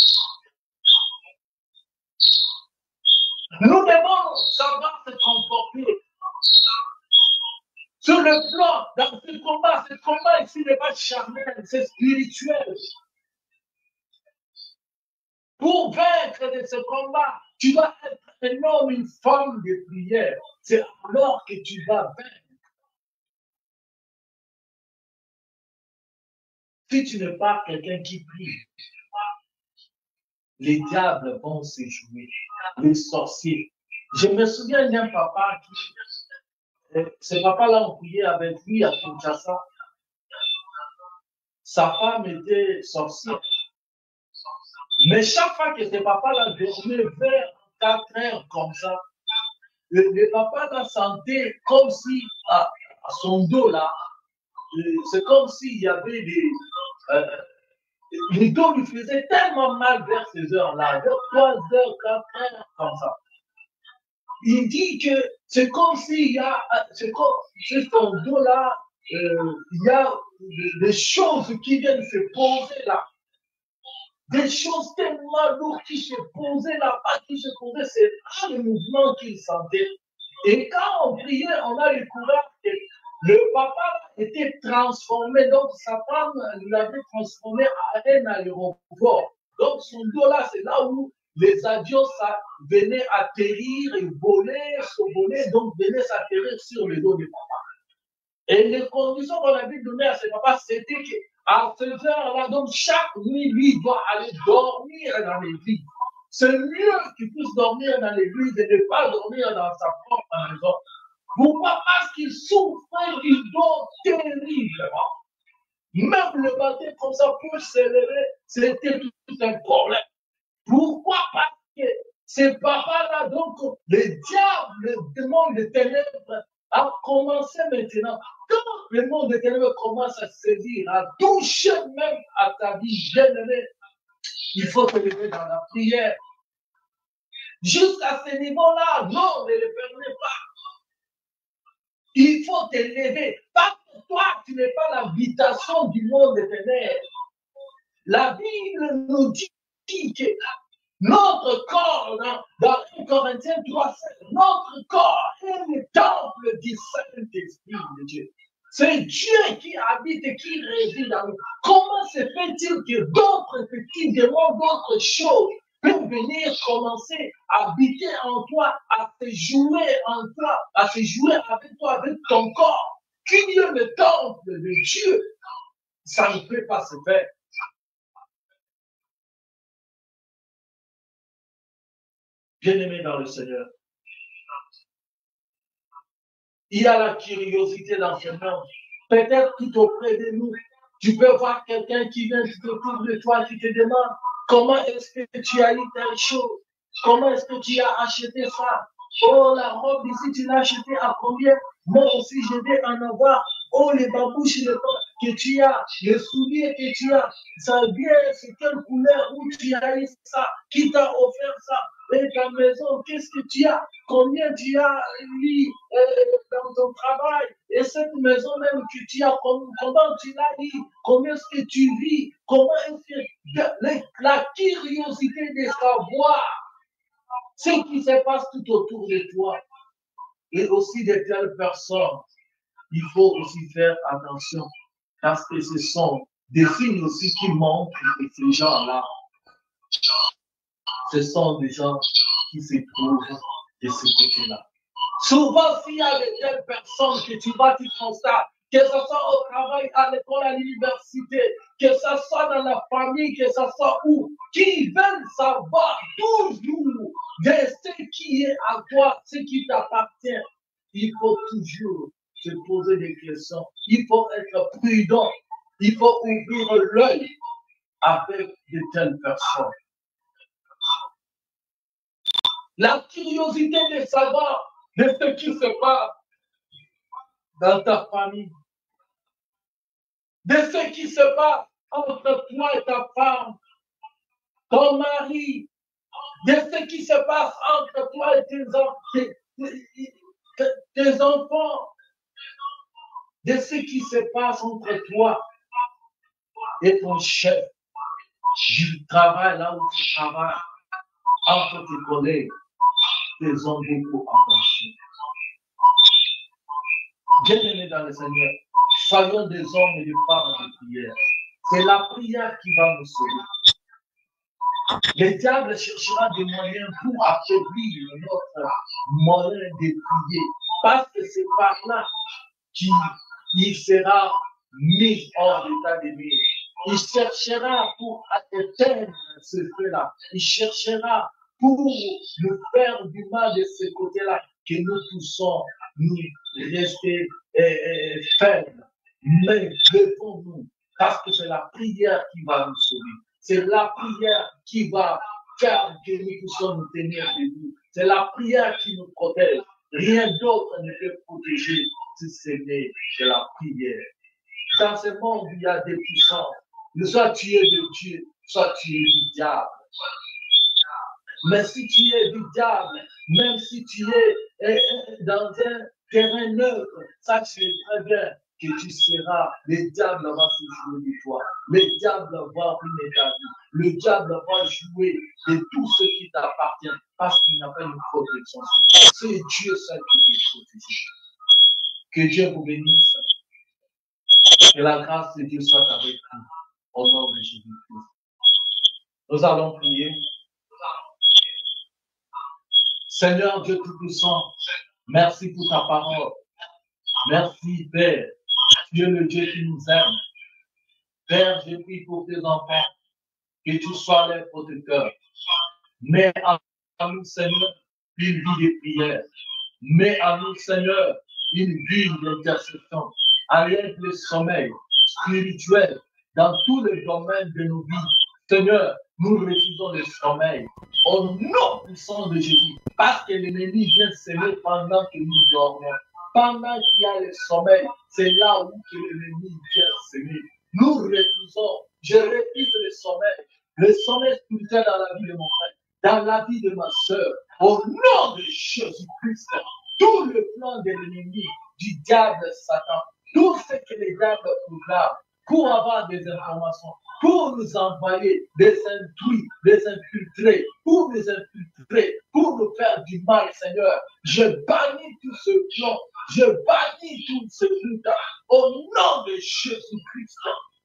Nous devons savoir se comporter sur le plan, dans ce combat ici n'est pas charnel, c'est spirituel. Pour vaincre de ce combat, tu dois être un homme, une femme de prière. C'est alors que tu vas vaincre. Si tu n'es pas quelqu'un qui prie, les diables vont se jouer, les sorciers. Je me souviens d'un papa qui, ce papa-là, on priait avec lui à Kinshasa. Sa femme était sorcière. Mais chaque fois que ce papa-là dormait vers 4 heures comme ça, le papa-là sentait comme si à son dos là, c'est comme s'il y avait des... le dos lui faisait tellement mal vers ces heures-là, vers 3 heures, 4 heures, comme ça. Il dit que c'est comme s'il y a, c'est comme sur son dos-là, il y a des choses qui viennent se poser là. Des choses tellement lourdes qui se posaient là-bas, qui se posaient, c'est là le mouvement qu'il sentait. Et quand on priait, on a découvert que le papa était transformé, donc sa femme l'avait transformé en un aéroport. Donc son dos là, c'est là où les avions ça venaient atterrir et voler, survoler, donc venaient s'atterrir sur le dos du papa. Et les conditions qu'on avait données à ce papa, c'était qu'à ces heures-là, donc chaque nuit, lui, il doit aller dormir dans l'église. C'est mieux qu'il puisse dormir dans l'église et ne pas dormir dans sa propre maison. Pourquoi? Parce qu'il souffrait du dos terriblement. Même le matin, comme ça, pour s'élever, c'était tout un problème. Pourquoi? Parce que ces papas-là, donc, le diable, le démon des ténèbres, a commencé maintenant. Quand le monde des ténèbres commence à saisir, à toucher même à ta vie bien-aimée, il faut te lever dans la prière. Jusqu'à ce niveau-là, non, ne le permets pas. Il faut te lever. Parce que toi, tu n'es pas l'habitation du monde des ténèbres. La Bible nous dit que notre corps, dans 1 Corinthiens 3, notre corps est le temple du Saint-Esprit de Dieu. C'est Dieu qui habite et qui réside en nous. Comment se fait-il que d'autres petits démons, d'autres choses peuvent venir commencer à habiter en toi, à se jouer en toi, à se jouer avec toi, avec ton corps, qui est le temple de Dieu? Ça ne peut pas se faire. Bien-aimé dans le Seigneur, il y a la curiosité dans ce monde. Peut-être tout auprès de nous, tu peux voir quelqu'un qui vient tout autour de toi, qui te demande comment est-ce que tu as eu telle chose, comment est-ce que tu as acheté ça. Oh, la robe ici, tu l'as achetée à combien? Moi aussi, je vais en avoir. Oh, les babouches que tu as, les souliers que tu as, ça vient, c'est quelle couleur, où tu as eu ça, qui t'a offert ça, et ta maison, qu'est-ce que tu as, combien tu as mis dans ton travail, et cette maison même que tu as, comment tu l'as eu, combien est-ce que tu vis, comment est-ce que la curiosité de savoir ce qui se passe tout autour de toi, et aussi de telles personnes. Il faut aussi faire attention parce que ce sont des signes aussi qui montrent que ces gens-là, ce sont des gens qui se trouvent de ce côté-là. Souvent, s'il y a de telles personnes que tu vas, tu constates, que ce soit au travail, à l'école, à l'université, que ce soit dans la famille, que ce soit où, qui veulent savoir toujours de ce qui est à toi, ce qui t'appartient. Il faut toujours se poser des questions. Il faut être prudent. Il faut ouvrir l'œil avec de telles personnes. La curiosité de savoir de ce qui se passe dans ta famille, de ce qui se passe entre toi et ta femme, ton mari, de ce qui se passe entre toi et tes enfants, de ce qui se passe entre toi et ton chef du travail, là où tu travailles, entre tes collègues, tes hommes beaucoup attention. Bien-aimés dans le Seigneur, soyons des hommes et des femmes de prière. C'est la prière qui va nous sauver. Le diable cherchera des moyens pour affaiblir notre moyen de prier, parce que c'est par là qu'il sera mis hors d'état de nuire. Il cherchera pour éteindre ce feu-là. Il cherchera pour nous faire du mal de ce côté-là, que nous puissions nous rester fermes. Mais levons-nous, parce que c'est la prière qui va nous sauver. C'est la prière qui va faire que nous puissions nous tenir debout. C'est la prière qui nous protège. Rien d'autre ne peut protéger si ce n'est que la prière. Dans ce monde, il y a des puissances. Soit tu es de Dieu, soit tu es du diable. Mais si tu es du diable, même si tu es dans un terrain neutre, sache très bien que tu seras, le diable va se jouer de toi. Le diable va ruiner ta vie. Le diable va jouer de tout ce qui t'appartient parce qu'il n'a pas une protection. C'est Dieu seul qui te protège. Que Dieu vous bénisse. Que la grâce de Dieu soit avec vous. Au nom de Jésus-Christ. Nous allons prier. Seigneur Dieu Tout-Puissant, merci pour ta parole. Merci, Père. Tu es le Dieu qui nous aime. Père, je prie pour tes enfants, que tu sois leur protecteur. Mets à nous, Seigneur, une vie de prière. Mets à nous, Seigneur, une vie d'intercession. Arrête le sommeil spirituel dans tous les domaines de nos vies. Seigneur, nous refusons le sommeil au nom puissant de Jésus, parce que l'ennemi vient s'aimer pendant que nous dormons. Pendant qu'il y a le sommeil, c'est là où l'ennemi vient s'aimer. Nous refusons, je refuse le sommeil spirituel dans la vie de mon frère, dans la vie de ma soeur, au nom de Jésus-Christ. Tout le plan de l'ennemi, du diable Satan, tout ce que les diables programment pour avoir des informations, pour nous envoyer des intrus, des infiltrés, pour nous infiltrer, pour nous faire du mal, Seigneur. Je bannis tout ce plan, je bannis tout ce truc au nom de Jésus-Christ.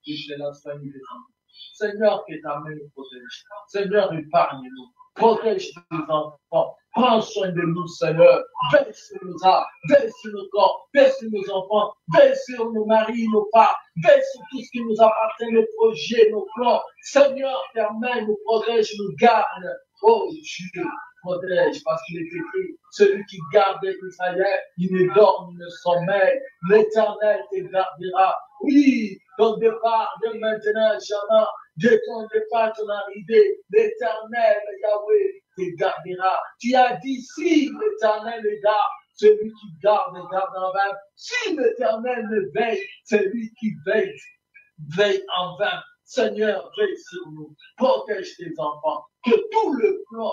Et je l'enseigne des enfants. Seigneur, que ta main nous protège. Seigneur, épargne-nous. Protège tes enfants. Prends soin de nous, Seigneur. Veille sur nos âmes, veille sur nos corps, veille sur nos enfants, veille sur nos maris, nos femmes, veille sur tout ce qui nous appartient, nos projets, nos plans. Seigneur, ta main nous protège, nous garde. Oh Dieu, protège, parce qu'il est écrit, celui qui garde Israël, il ne dort ni ne sommeille. L'Éternel te gardera. Oui, ton départ de maintenant, jamais. De ton départ, ton arrivée, l'Éternel, Yahweh, te gardera. Tu as dit, si l'Éternel le garde, celui qui garde en vain. Si l'Éternel le veille, celui qui veille en vain. Seigneur, veille sur nous. Protège tes enfants. Que tout le plan,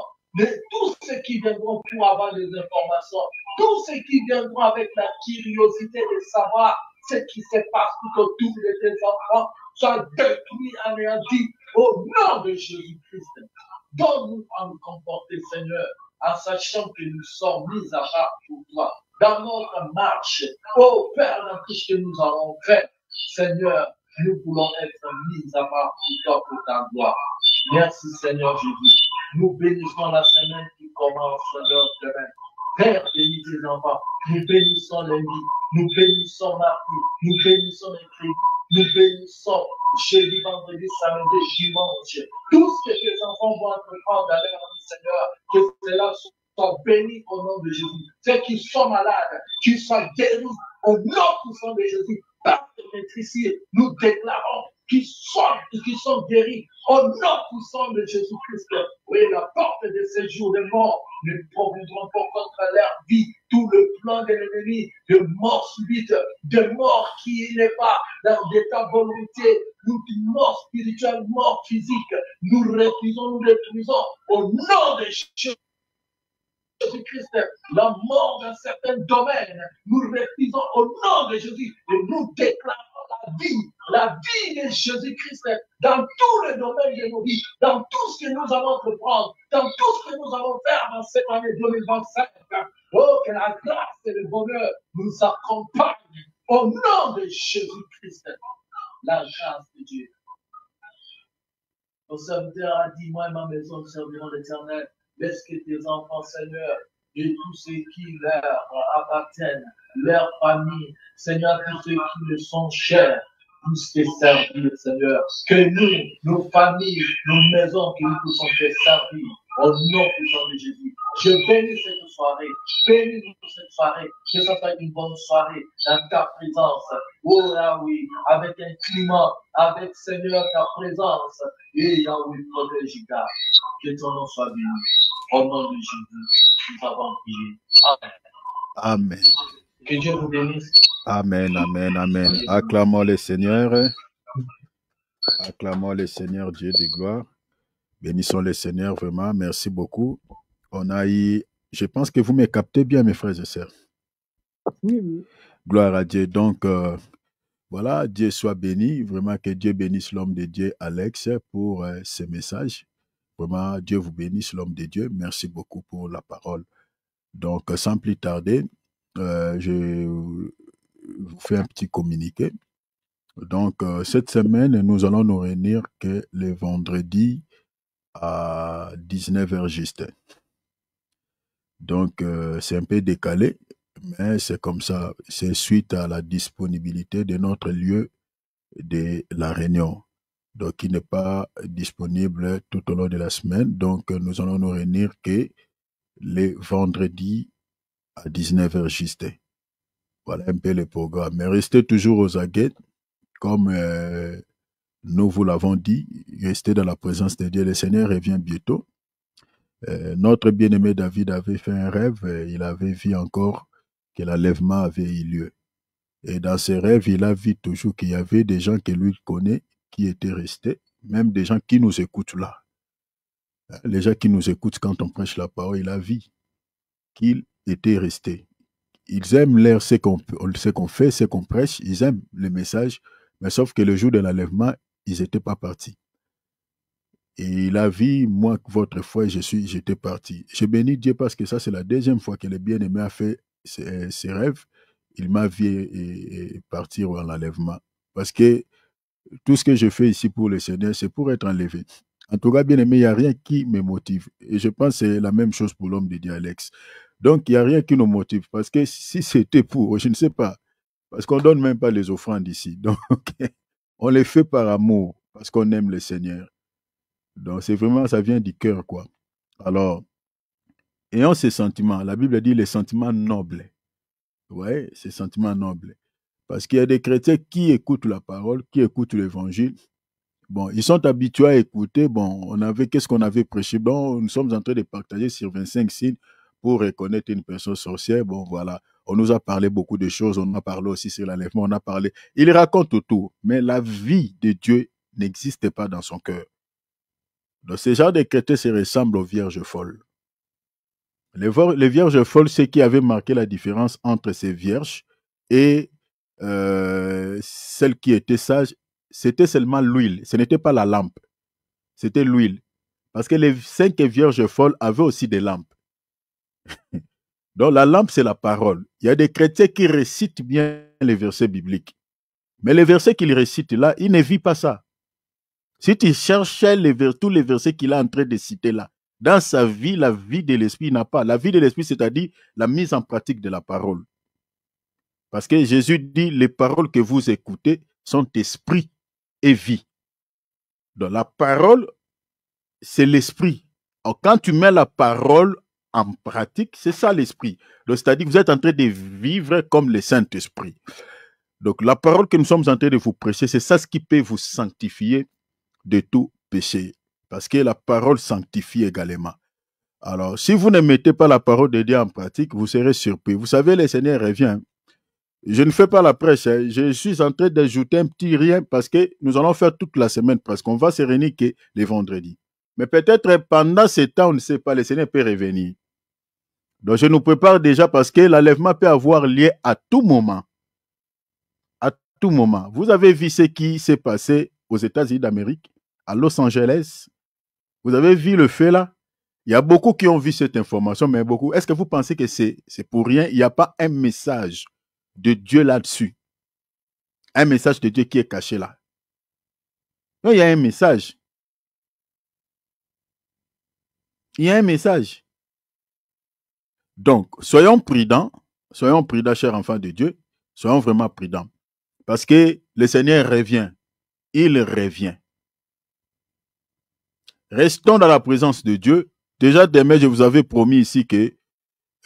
tous ceux qui viendront pour avoir des informations, tous ceux qui viendront avec la curiosité de savoir ce qui se passe tout autour de tes enfants, soient détruits, anéantis au nom de Jésus-Christ. Donne-nous à nous comporter, Seigneur, en sachant que nous sommes mis à part pour toi. Dans notre marche, oh Père, dans tout ce que nous avons fait, Seigneur, nous voulons être mis à part pour toi, pour ta gloire. Merci, Seigneur Jésus. Nous bénissons la semaine qui commence, Seigneur, demain. Père, bénis tes enfants. Nous bénissons les vies. Nous bénissons Martin. Nous bénissons les crédits. Nous bénissons jeudi, vendredi, samedi, dimanche. Tout ce que tes enfants vont entreprendre dans leur vie, Seigneur, que cela soit béni au nom de Jésus. Ceux qui sont malades, qu'ils soient guéris au nom puissant de Jésus. par notre ici, nous déclarons qu'ils sont guéris au nom puissant de Jésus-Christ. Oui, la porte de ces jours de mort ne proviendront pas contre leur vie. Tout le plan de l'ennemi, de mort subite, de mort qui n'est pas dans ta volonté, une mort spirituelle, mort physique, nous refusons, nous détruisons au nom de Jésus-Christ, la mort dans certains domaines, nous refusons au nom de Jésus et nous déclarons la vie de Jésus-Christ dans tous les domaines de nos vies, dans tout ce que nous allons entreprendre, dans tout ce que nous allons faire dans cette année 2025. Oh, que la grâce et le bonheur nous accompagnent au nom de Jésus-Christ. La grâce de Dieu. Ton serviteur a dit, moi et ma maison serviront l'Éternel. Laisse que tes enfants, Seigneur, et tous ceux qui leur appartiennent, leur famille, Seigneur, tous ceux qui le sont chers, puissent te servir, Seigneur. Que nous, nos familles, nos maisons, que nous puissions te servir au nom puissant de Jésus. Je bénis cette soirée. Bénis-nous cette soirée. Que ce soit une bonne soirée dans ta présence. Oh là oui, avec un climat, avec Seigneur ta présence. Et Yahweh protège ta. Que ton nom soit béni. Au nom de Jésus, nous avons prié. Amen. Amen. Que Dieu vous bénisse. Amen, amen, amen. Acclamons le Seigneur. Acclamons le Seigneur, Dieu de gloire. Bénissons le Seigneur, vraiment. Merci beaucoup. On a eu... Je pense que vous me captez bien, mes frères et sœurs. Oui. Gloire à Dieu. Donc, voilà, Dieu soit béni. Vraiment que Dieu bénisse l'homme de Dieu, Alex, pour ce message. Vraiment, Dieu vous bénisse, l'homme de Dieu. Merci beaucoup pour la parole. Donc, sans plus tarder, je vous fais un petit communiqué. Donc, cette semaine, nous allons nous réunir que le vendredi à 19h juste. Donc, c'est un peu décalé, mais c'est comme ça. C'est suite à la disponibilité de notre lieu de la réunion. Donc, il n'est pas disponible tout au long de la semaine. Donc, nous allons nous réunir que les vendredis à 19h juste. Voilà un peu le programme. Mais restez toujours aux aguets, comme nous vous l'avons dit. Restez dans la présence de Dieu. Le Seigneur revient bientôt. Notre bien-aimé David avait fait un rêve. Il avait vu encore que l'enlèvement avait eu lieu. Et dans ses rêves, il a vu toujours qu'il y avait des gens que lui connaît qui étaient restés, même des gens qui nous écoutent là. Les gens qui nous écoutent quand on prêche la parole, il a vu qu'ils étaient restés. Ils aiment l'air, ce qu'on fait, ce qu'on prêche, ils aiment le message, mais sauf que le jour de l'enlèvement, ils n'étaient pas partis. Et il a vu, moi, votre foi, j'étais parti. Je bénis Dieu parce que ça, c'est la deuxième fois que le bien-aimé a fait ses rêves. Il m'a vu partir en enlèvement. Parce que tout ce que je fais ici pour le Seigneur, c'est pour être enlevé. En tout cas, bien aimé, il n'y a rien qui me motive. Et je pense que c'est la même chose pour l'homme de Dieu, Alex. Donc, il n'y a rien qui nous motive. Parce que si c'était pour, je ne sais pas, parce qu'on ne donne même pas les offrandes ici. Donc, on les fait par amour, parce qu'on aime le Seigneur. Donc, c'est vraiment, ça vient du cœur, quoi. Alors, ayant ces sentiments, la Bible dit les sentiments nobles. Ouais, ces sentiments nobles. Parce qu'il y a des chrétiens qui écoutent la parole, qui écoutent l'évangile. Bon, ils sont habitués à écouter. Bon, qu'est-ce qu'on avait prêché? Bon, nous sommes en train de partager sur 25 signes pour reconnaître une personne sorcière. Bon, voilà. On nous a parlé beaucoup de choses. On a parlé aussi sur l'enlèvement. On a parlé. Il raconte autour. Mais la vie de Dieu n'existe pas dans son cœur. Donc, ces genres de chrétiens se ressemblent aux vierges folles. Les vierges folles, c'est qui avait marqué la différence entre ces vierges et celles qui étaient sages, c'était seulement l'huile. Ce n'était pas la lampe. C'était l'huile. Parce que les 5 vierges folles avaient aussi des lampes. Donc la lampe, c'est la parole. Il y a des chrétiens qui récitent bien les versets bibliques. Mais les versets qu'ils récitent là, ils ne vivent pas ça. Si tu cherchais tous les versets qu'il est en train de citer là, dans sa vie, la vie de l'esprit n'a pas. La vie de l'esprit, c'est-à-dire la mise en pratique de la parole. Parce que Jésus dit, les paroles que vous écoutez sont esprit et vie. Donc la parole, c'est l'esprit. Quand tu mets la parole en pratique, c'est ça l'esprit. Donc c'est-à-dire que vous êtes en train de vivre comme le Saint-Esprit. Donc, la parole que nous sommes en train de vous prêcher, c'est ça ce qui peut vous sanctifier de tout péché. Parce que la parole sanctifie également. Alors, si vous ne mettez pas la parole de Dieu en pratique, vous serez surpris. Vous savez, le Seigneur revient. Je ne fais pas la prêche. Je suis en train d'ajouter un petit rien parce que nous allons faire toute la semaine parce qu'on va se réunir que les vendredis. Mais peut-être pendant ce temps, on ne sait pas, le Seigneur peut revenir. Donc, je nous prépare déjà parce que l'enlèvement peut avoir lieu à tout moment. À tout moment. Vous avez vu ce qui s'est passé aux États-Unis d'Amérique, à Los Angeles. Vous avez vu le fait là? Il y a beaucoup qui ont vu cette information, mais beaucoup. Est-ce que vous pensez que c'est pour rien? Il n'y a pas un message de Dieu là-dessus. Un message de Dieu qui est caché là. Non, il y a un message. Il y a un message. Donc, soyons prudents, chers enfants de Dieu, soyons vraiment prudents. Parce que le Seigneur revient. Il revient. Restons dans la présence de Dieu. Déjà, demain, je vous avais promis ici que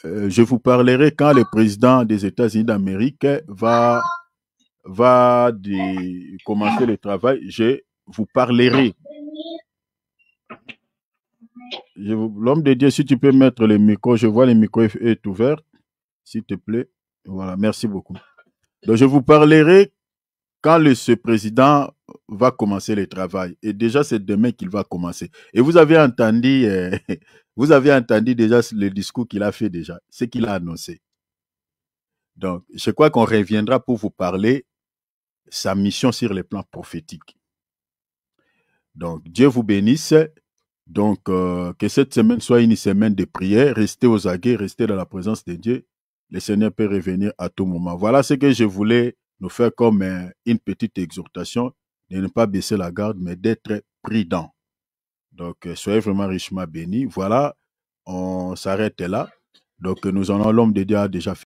je vous parlerai quand le président des États-Unis d'Amérique va commencer le travail. Je vous parlerai. L'homme de Dieu, si tu peux mettre le micro, je vois le micro est ouvert, s'il te plaît. Voilà, merci beaucoup. Donc, je vous parlerai quand ce président va commencer le travail. Et déjà, c'est demain qu'il va commencer. Et vous avez entendu, déjà le discours qu'il a fait déjà, ce qu'il a annoncé. Donc, je crois qu'on reviendra pour vous parler sa mission sur les plans prophétiques. Donc, Dieu vous bénisse. Donc, que cette semaine soit une semaine de prière. Restez aux aguets, restez dans la présence de Dieu. Le Seigneur peut revenir à tout moment. Voilà ce que je voulais nous faire comme une petite exhortation, de ne pas baisser la garde, mais d'être prudent. Donc, soyez vraiment richement bénis. Voilà, on s'arrête là. Donc, nous allons, l'homme de Dieu a déjà fait.